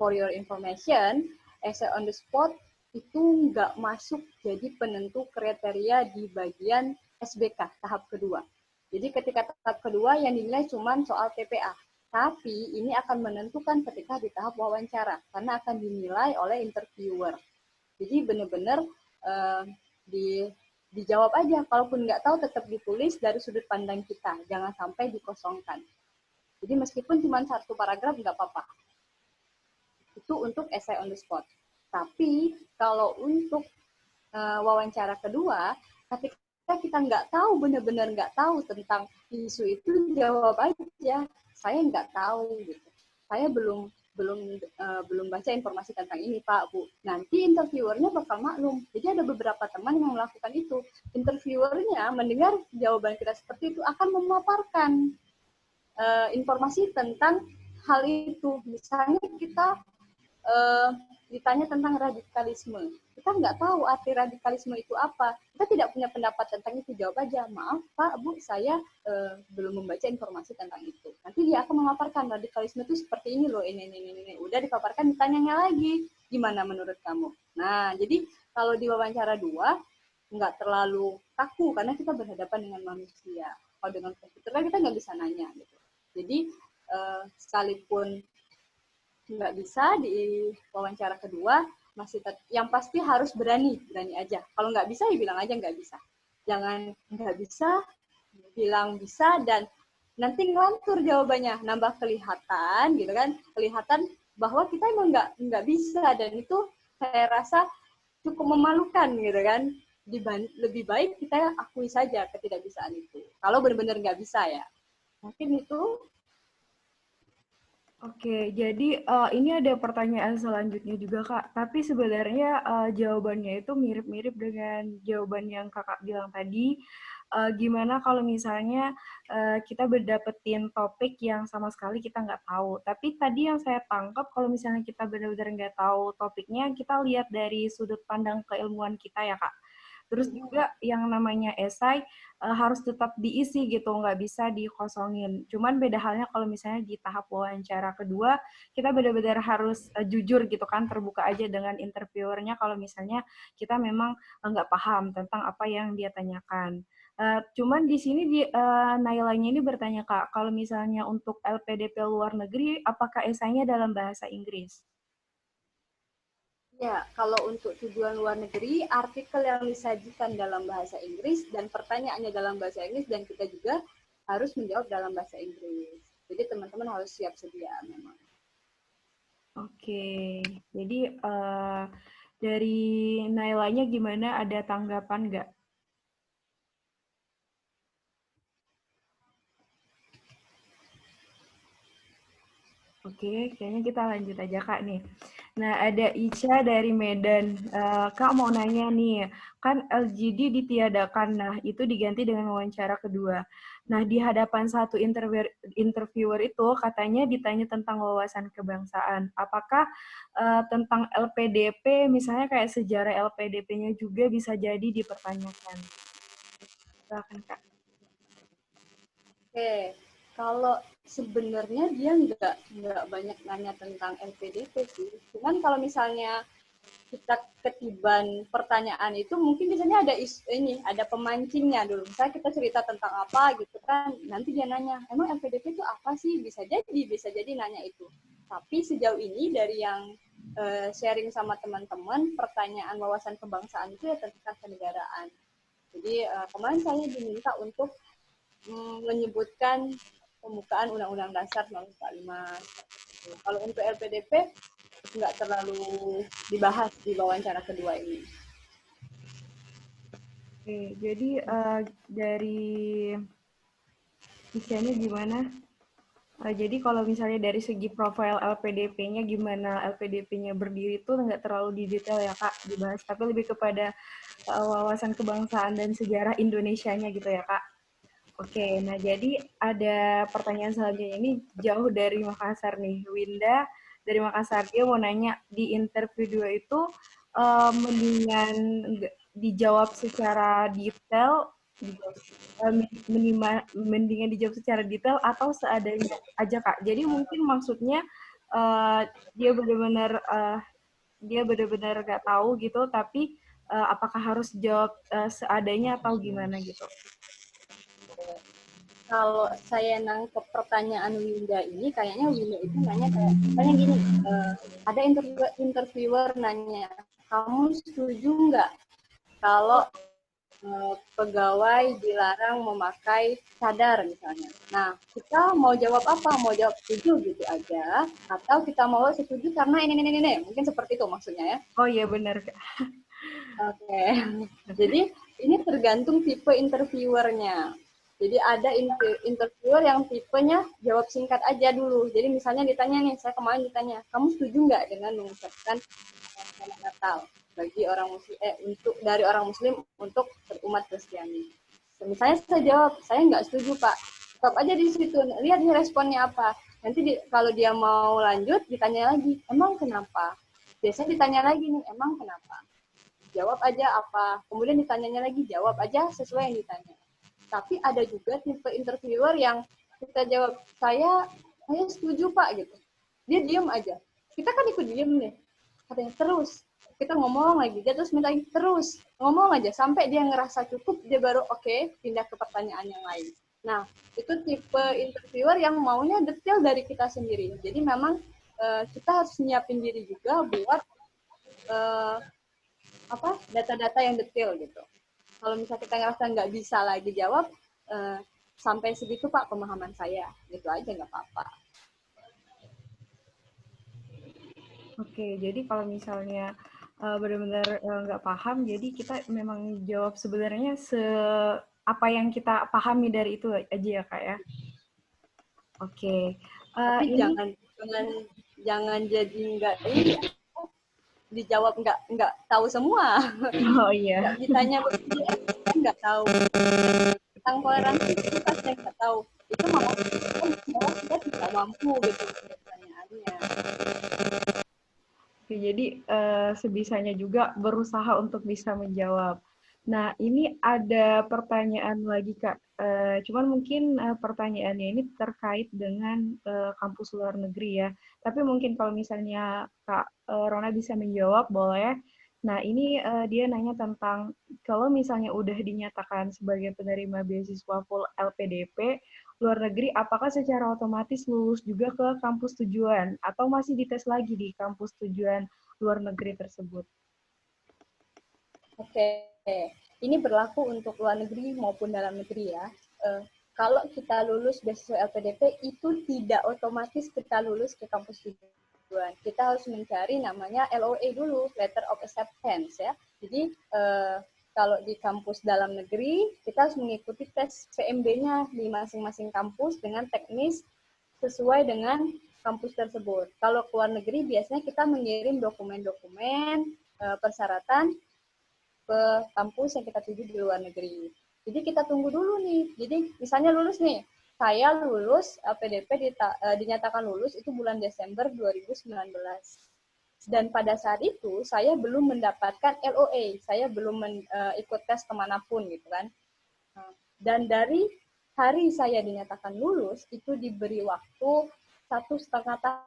for your information, essay on the spot itu nggak masuk jadi penentu kriteria di bagian SBK tahap kedua. Jadi ketika tahap kedua yang dinilai cuma soal TPA. Tapi ini akan menentukan ketika di tahap wawancara, karena akan dinilai oleh interviewer. Jadi benar-benar dijawab aja. Kalaupun nggak tahu tetap ditulis dari sudut pandang kita. Jangan sampai dikosongkan. Jadi meskipun cuma satu paragraf nggak apa-apa. Itu untuk essay on the spot. Tapi kalau untuk wawancara kedua, ketika kita nggak tahu, benar-benar nggak tahu tentang isu itu, jawab aja, saya nggak tahu gitu. Saya belum baca informasi tentang ini Pak Bu. Nanti interviewernya bakal maklum. Jadi ada beberapa teman yang melakukan itu. Interviewernya mendengar jawaban kita seperti itu akan memaparkan informasi tentang hal itu. Misalnya kita ditanya tentang radikalisme. Kita nggak tahu arti radikalisme itu apa. Kita tidak punya pendapat tentang itu. Jawab aja, maaf Pak, Bu, saya belum membaca informasi tentang itu. Nanti dia akan memaparkan radikalisme itu seperti ini loh, ini. Udah dipaparkan, ditanyanya lagi, gimana menurut kamu? Nah, jadi kalau di wawancara dua, nggak terlalu kaku, karena kita berhadapan dengan manusia. Kalau dengan komputer kan kita nggak bisa nanya. Gitu. Jadi, sekalipun nggak bisa di wawancara kedua, yang pasti harus berani aja. Kalau nggak bisa ya bilang aja nggak bisa, jangan nggak bisa bilang bisa dan nanti ngelantur jawabannya, nambah kelihatan gitu kan, kelihatan bahwa kita emang nggak bisa, dan itu saya rasa cukup memalukan gitu kan. Lebih baik kita akui saja ketidakbisaan itu kalau benar-benar nggak bisa ya. Mungkin itu. Oke, jadi ini ada pertanyaan selanjutnya juga Kak, tapi sebenarnya jawabannya itu mirip-mirip dengan jawaban yang Kakak bilang tadi. Gimana kalau misalnya kita berdapetin topik yang sama sekali kita nggak tahu. Tapi tadi yang saya tangkap kalau misalnya kita benar-benar nggak tahu topiknya, kita lihat dari sudut pandang keilmuan kita ya Kak. Terus juga yang namanya esai harus tetap diisi gitu, nggak bisa dikosongin. Cuman beda halnya kalau misalnya di tahap wawancara kedua, kita benar-benar harus jujur gitu kan, terbuka aja dengan interviewernya kalau misalnya kita memang nggak paham tentang apa yang dia tanyakan. Cuman di sini Nailanya ini bertanya Kak, kalau misalnya untuk LPDP luar negeri, apakah esainya dalam bahasa Inggris? Ya, kalau untuk tujuan luar negeri, artikel yang disajikan dalam bahasa Inggris dan pertanyaannya dalam bahasa Inggris, dan kita juga harus menjawab dalam bahasa Inggris. Jadi teman-teman harus siap sedia memang. Oke, jadi dari Nailanya gimana? Ada tanggapan nggak? Oke, kayaknya kita lanjut aja Kak nih. Nah, ada Ica dari Medan. Kak mau nanya nih, kan LGD ditiadakan, nah itu diganti dengan wawancara kedua. Nah, di hadapan satu interviewer itu katanya ditanya tentang wawasan kebangsaan. Apakah tentang LPDP, misalnya kayak sejarah LPDP-nya juga bisa jadi dipertanyakan? Silakan Kak. Oke, kalau sebenarnya dia nggak banyak nanya tentang LPDP sih. Cuman kalau misalnya kita ketiban pertanyaan itu mungkin biasanya ada ada pemancingnya dulu. Misalnya kita cerita tentang apa gitu kan, nanti dia nanya, emang LPDP itu apa sih? Bisa jadi nanya itu. Tapi sejauh ini dari yang sharing sama teman-teman, pertanyaan wawasan kebangsaan itu ya tentang kenegaraan. Jadi kemarin saya diminta untuk menyebutkan pembukaan Undang-Undang Dasar 1945. Kalau untuk LPDP nggak terlalu dibahas di wawancara kedua ini. Oke, jadi dari isinya gimana? Jadi kalau misalnya dari segi profil LPDP-nya gimana LPDP-nya berdiri itu nggak terlalu di detail ya Kak dibahas, tapi lebih kepada wawasan kebangsaan dan sejarah Indonesianya gitu ya Kak. Oke, nah jadi ada pertanyaan selanjutnya ini jauh dari Makassar nih. Winda dari Makassar, dia mau nanya, di interview 2 itu mendingan dijawab secara detail, mendingan dijawab secara detail atau seadanya aja Kak. Jadi mungkin maksudnya dia benar-benar nggak tahu gitu, tapi apakah harus jawab seadanya atau gimana gitu? Kalau saya nangkep pertanyaan Winda ini, kayaknya Winda itu tanya gini, ada interviewer nanya, kamu setuju nggak kalau pegawai dilarang memakai cadar misalnya. Nah, kita mau jawab apa? Mau jawab setuju gitu aja, atau kita mau setuju karena ini. Mungkin seperti itu maksudnya ya. Oh iya benar Kak. Oke. Jadi ini tergantung tipe interviewernya. Jadi ada interviewer yang tipenya jawab singkat aja dulu. Jadi misalnya ditanya nih, saya kemarin ditanya, kamu setuju nggak dengan mengucapkan selamat Natal bagi orang muslim dari orang muslim untuk umat Kristiani. Misalnya saya jawab, saya nggak setuju Pak. Stop aja di situ. Lihat nih responnya apa. Nanti kalau dia mau lanjut, ditanya lagi, emang kenapa? Biasanya ditanya lagi nih, emang kenapa? Jawab aja apa. Kemudian ditanyanya lagi, jawab aja sesuai yang ditanya. Tapi ada juga tipe interviewer yang kita jawab, saya setuju Pak gitu. Dia diem aja. Kita kan ikut diem nih. Katanya terus. Kita ngomong lagi, dia terus minta terus ngomong aja sampai dia ngerasa cukup, dia baru oke, pindah ke pertanyaan yang lain. Nah, itu tipe interviewer yang maunya detail dari kita sendiri. Jadi memang kita harus nyiapin diri juga buat data-data yang detail gitu. Kalau misalnya kita ngerasa nggak bisa lagi jawab, sampai segitu Pak pemahaman saya, gitu aja nggak apa-apa. Oke, jadi kalau misalnya benar-benar nggak paham, jadi kita memang jawab sebenarnya apa yang kita pahami dari itu aja ya Kak ya. Oke, Tapi ini jangan jadi nggak ini dijawab nggak tahu semua. oh Nggak iya. ditanya begini, nggak tahu tentang toleransi itu kan saya nggak tahu. Itu malah kita tidak mampu gitu pertanyaannya. Oke, jadi sebisanya juga berusaha untuk bisa menjawab. Nah, ini ada pertanyaan lagi, Kak. Cuman mungkin pertanyaannya ini terkait dengan kampus luar negeri ya. Tapi mungkin kalau misalnya Kak Rona bisa menjawab, boleh. Nah, ini dia nanya tentang kalau misalnya udah dinyatakan sebagai penerima beasiswa full LPDP, luar negeri, apakah secara otomatis lulus juga ke kampus tujuan atau masih dites lagi di kampus tujuan luar negeri tersebut? Oke, ini berlaku untuk luar negeri maupun dalam negeri ya. Kalau kita lulus beasiswa LPDP itu tidak otomatis kita lulus ke kampus tujuan. Kita harus mencari namanya LOA dulu, Letter of Acceptance ya. Jadi kalau di kampus dalam negeri kita harus mengikuti tes PMB-nya di masing-masing kampus dengan teknis sesuai dengan kampus tersebut. Kalau ke luar negeri biasanya kita mengirim dokumen-dokumen persyaratan ke kampus yang kita tuju di luar negeri. Jadi kita tunggu dulu nih. Jadi misalnya lulus nih, saya lulus PDP dinyatakan lulus itu bulan Desember 2019. Dan pada saat itu saya belum mendapatkan LOA, saya belum ikut tes kemanapun gitu kan. Dan dari hari saya dinyatakan lulus itu diberi waktu 1,5 tahun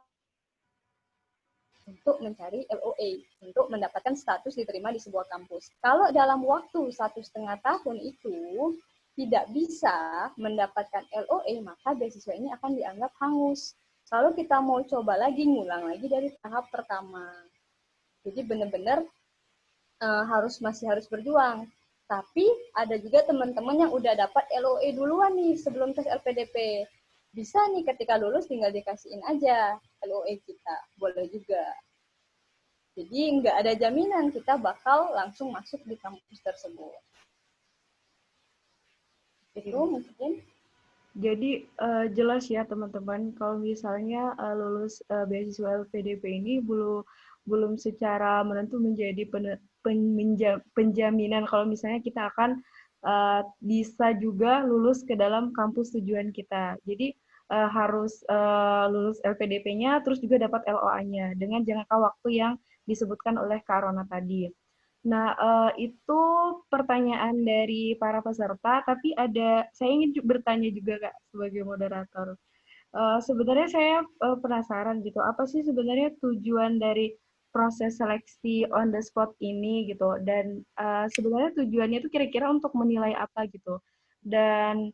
untuk mencari LOA, untuk mendapatkan status diterima di sebuah kampus. Kalau dalam waktu 1,5 tahun itu tidak bisa mendapatkan LOA, maka beasiswa ini akan dianggap hangus. Kalau kita mau coba lagi, ngulang lagi dari tahap pertama. Jadi benar-benar masih harus berjuang. Tapi ada juga teman-teman yang udah dapat LOA duluan nih sebelum tes LPDP. Bisa nih ketika lulus tinggal dikasihin aja LOA kita, boleh juga. Jadi nggak ada jaminan kita bakal langsung masuk di kampus tersebut. Itu mungkin. Jadi jelas ya teman-teman, kalau misalnya lulus beasiswa LPDP ini belum secara menentu menjadi penjaminan kalau misalnya kita akan bisa juga lulus ke dalam kampus tujuan kita. Jadi harus lulus LPDP-nya, terus juga dapat LOA-nya dengan jangka waktu yang disebutkan oleh Kak Rona tadi. Nah, itu pertanyaan dari para peserta, tapi saya ingin bertanya juga Kak sebagai moderator. Sebenarnya saya penasaran gitu, apa sih sebenarnya tujuan dari proses seleksi on the spot ini gitu, dan sebenarnya tujuannya itu kira-kira untuk menilai apa gitu, dan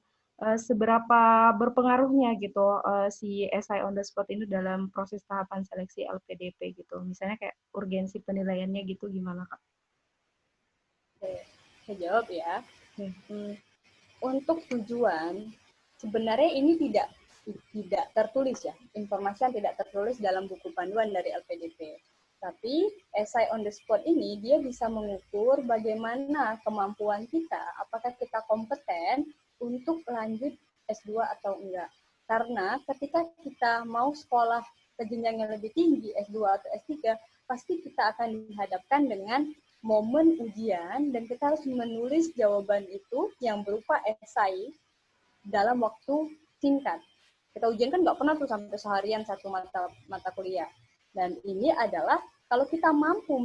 seberapa berpengaruhnya gitu si SI on the spot ini dalam proses tahapan seleksi LPDP gitu, misalnya kayak urgensi penilaiannya gitu gimana Kak? Oke, saya jawab ya. Untuk tujuan, sebenarnya ini tidak tertulis ya, informasi yang tidak tertulis dalam buku panduan dari LPDP. Tapi essay on the spot ini dia bisa mengukur bagaimana kemampuan kita, apakah kita kompeten untuk lanjut S2 atau enggak. Karena ketika kita mau sekolah ke jenjang yang lebih tinggi, S2 atau S3, pasti kita akan dihadapkan dengan momen ujian dan kita harus menulis jawaban itu yang berupa esai dalam waktu singkat. Kita ujian kan nggak pernah tuh sampai seharian satu mata kuliah. Dan ini adalah kalau kita mampu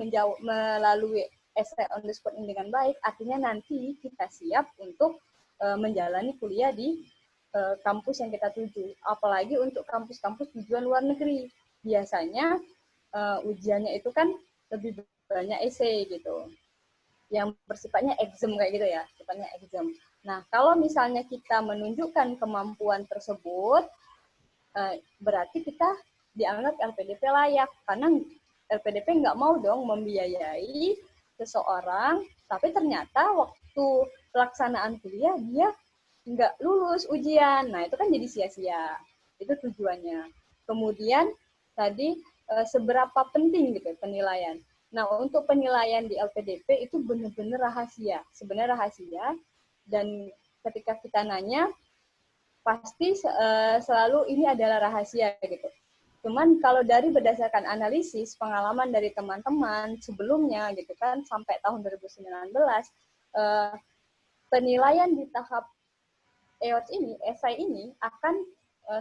melalui essay on the spot ini dengan baik, artinya nanti kita siap untuk menjalani kuliah di kampus yang kita tuju. Apalagi untuk kampus-kampus tujuan luar negeri. Biasanya ujiannya itu kan lebih banyak essay gitu yang bersifatnya exam kayak gitu ya, sifatnya exam. Nah, kalau misalnya kita menunjukkan kemampuan tersebut, berarti kita dianggap LPDP layak, karena LPDP nggak mau dong membiayai seseorang, tapi ternyata waktu pelaksanaan kuliah dia nggak lulus ujian. Nah, itu kan jadi sia-sia. Itu tujuannya. Kemudian tadi seberapa penting gitu penilaian. Nah, untuk penilaian di LPDP itu benar-benar rahasia. Sebenarnya rahasia. Dan ketika kita nanya, pasti selalu ini adalah rahasia gitu. Cuman kalau dari berdasarkan analisis pengalaman dari teman-teman sebelumnya gitu kan sampai tahun 2019 penilaian di tahap EOTS ini, esai ini akan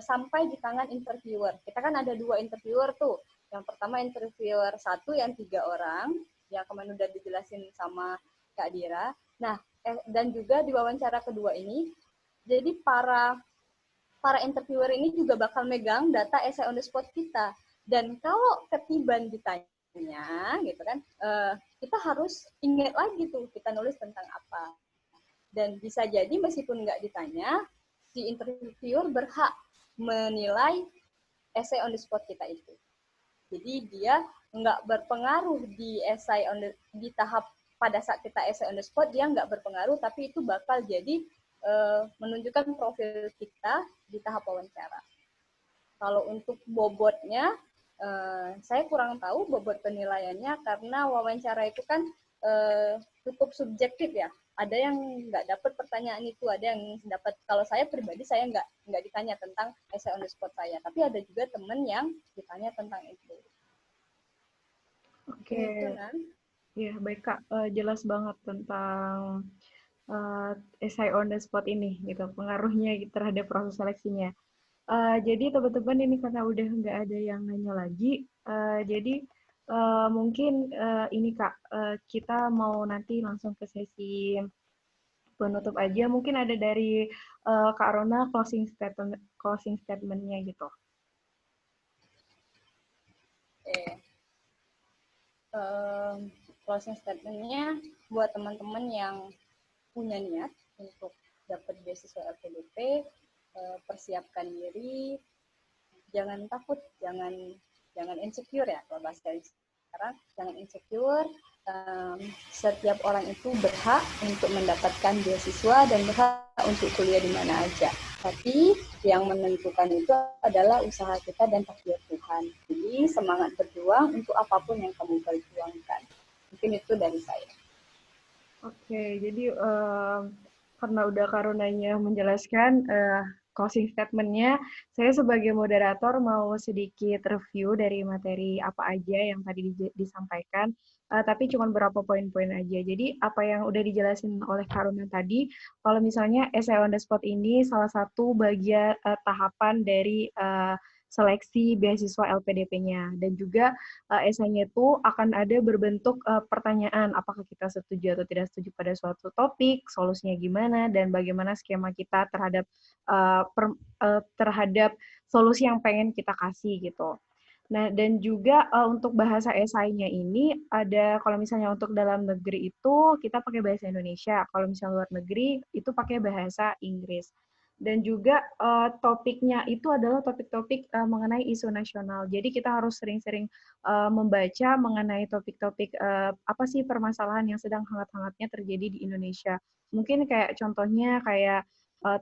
sampai di tangan interviewer. Kita kan ada 2 interviewer tuh. Yang pertama interviewer 1 yang 3 orang, yang kemarin udah dijelasin sama Kak Dira. Nah, dan juga di wawancara kedua ini, jadi para interviewer ini juga bakal megang data essay on the spot kita. Dan kalau ketiban ditanya, gitu kan, kita harus ingat lagi tuh kita nulis tentang apa. Dan bisa jadi meskipun nggak ditanya, si interviewer berhak menilai essay on the spot kita itu. Jadi dia nggak berpengaruh di essay di tahap pada saat kita essay on the spot, dia nggak berpengaruh, tapi itu bakal jadi menunjukkan profil kita di tahap wawancara. Kalau untuk bobotnya, saya kurang tahu bobot penilaiannya karena wawancara itu kan cukup subjektif ya. ada yang nggak dapat pertanyaan itu, ada yang dapat. Kalau saya pribadi saya nggak ditanya tentang essay on the spot saya, tapi ada juga temen yang ditanya tentang itu. Mungkin itu Oke, kan. ya baik Kak. Jelas banget tentang essay on the spot ini, gitu, pengaruhnya terhadap proses seleksinya. Jadi teman-teman ini karena udah nggak ada yang nanya lagi, jadi mungkin ini Kak, kita mau nanti langsung ke sesi penutup aja. Mungkin ada dari Kak Rona closing statement-nya gitu. Eh, Closing statement-nya buat teman-teman yang punya niat untuk dapat beasiswa LPDP, persiapkan diri, jangan takut, jangan insecure ya kalau bahasa sekarang, jangan insecure. Setiap orang itu berhak untuk mendapatkan beasiswa dan berhak untuk kuliah di mana aja. Tapi yang menentukan itu adalah usaha kita dan takdir Tuhan. Jadi semangat berjuang untuk apapun yang kamu perjuangkan. Mungkin itu dari saya. Oke, jadi karena udah Karunanya menjelaskan closing statement-nya, saya sebagai moderator mau sedikit review dari materi apa aja yang tadi disampaikan, tapi cuma beberapa poin-poin aja. Jadi apa yang udah dijelasin oleh Karuna tadi, kalau misalnya essay on the spot ini salah satu bagian tahapan dari seleksi beasiswa LPDP-nya, dan juga esainya itu akan ada berbentuk pertanyaan, apakah kita setuju atau tidak setuju pada suatu topik, solusinya gimana, dan bagaimana skema kita terhadap terhadap solusi yang pengen kita kasih gitu. Nah, dan juga untuk bahasa esainya ini ada, kalau misalnya untuk dalam negeri itu kita pakai bahasa Indonesia, kalau misalnya luar negeri itu pakai bahasa Inggris. Dan juga topiknya itu adalah topik-topik mengenai isu nasional. Jadi kita harus sering-sering membaca mengenai topik-topik apa sih permasalahan yang sedang hangat-hangatnya terjadi di Indonesia. Mungkin kayak contohnya kayak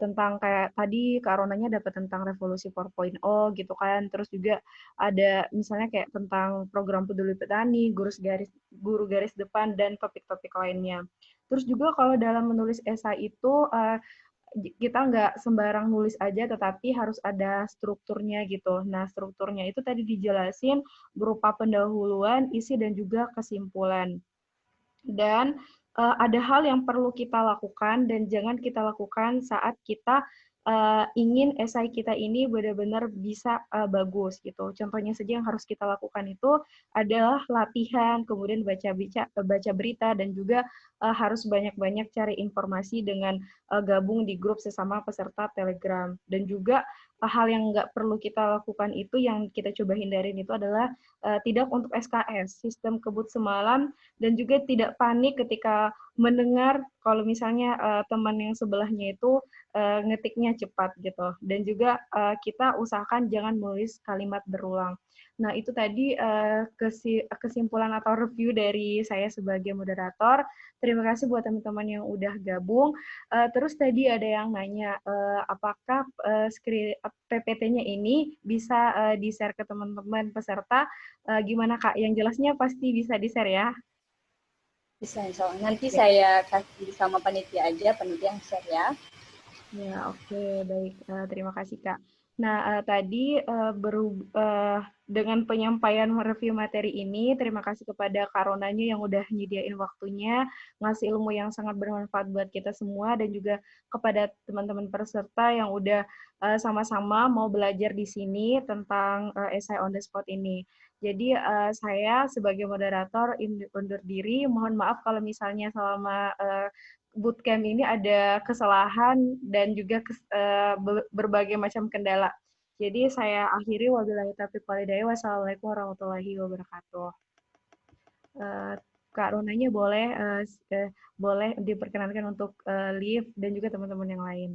tentang kayak tadi Kak Ronanya dapat tentang revolusi 4.0 gitu kan. Terus juga ada misalnya kayak tentang program peduli petani, guru garis depan, dan topik-topik lainnya. Terus juga kalau dalam menulis esai itu kita nggak sembarang nulis aja, tetapi harus ada strukturnya gitu. Nah, strukturnya itu tadi dijelasin berupa pendahuluan, isi, dan juga kesimpulan. Dan ada hal yang perlu kita lakukan dan jangan kita lakukan saat kita ingin esai kita ini benar-benar bisa bagus gitu. Contohnya saja yang harus kita lakukan itu adalah latihan, kemudian baca berita, dan juga harus banyak-banyak cari informasi dengan gabung di grup sesama peserta Telegram. Dan juga hal yang nggak perlu kita lakukan itu, yang kita coba hindarin itu adalah tidak untuk SKS, sistem kebut semalam, dan juga tidak panik ketika mendengar kalau misalnya teman yang sebelahnya itu ngetiknya cepat gitu. Dan juga kita usahakan jangan menulis kalimat berulang. Nah, itu tadi kesimpulan atau review dari saya sebagai moderator. Terima kasih buat teman-teman yang udah gabung. Terus tadi ada yang nanya, apakah PPT-nya ini bisa di-share ke teman-teman peserta? Gimana Kak? Yang jelasnya pasti bisa di-share ya? Bisa, insya Allah. Nanti Ya, saya kasih sama panitia aja, panitia yang share ya. ya, oke, baik. Terima kasih, Kak. Nah, tadi dengan penyampaian review materi ini, terima kasih kepada Kak Ronanya yang udah nyediain waktunya, ngasih ilmu yang sangat bermanfaat buat kita semua, dan juga kepada teman-teman peserta yang udah sama-sama mau belajar di sini tentang essay on the spot ini. Jadi, saya sebagai moderator undur diri, mohon maaf kalau misalnya selama bootcamp ini ada kesalahan dan juga berbagai macam kendala. Jadi saya akhiri, wabillahi taufiq walhidayah. Wassalamualaikum warahmatullahi wabarakatuh. Uh, Kak Runanya boleh diperkenankan untuk leave, dan juga teman-teman yang lain.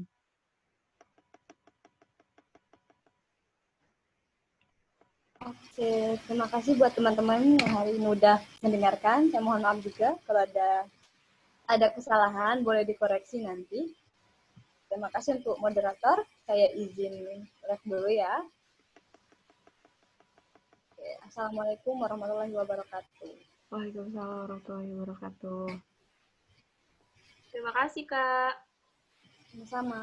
Oke, terima kasih buat teman-teman yang hari ini udah mendengarkan. Saya mohon maaf juga kalau ada kesalahan, boleh dikoreksi nanti. Terima kasih untuk moderator. Saya izin rek dulu ya. Oke, Assalamualaikum warahmatullahi wabarakatuh. Waalaikumsalam warahmatullahi wabarakatuh. Terima kasih, Kak. Sama-sama.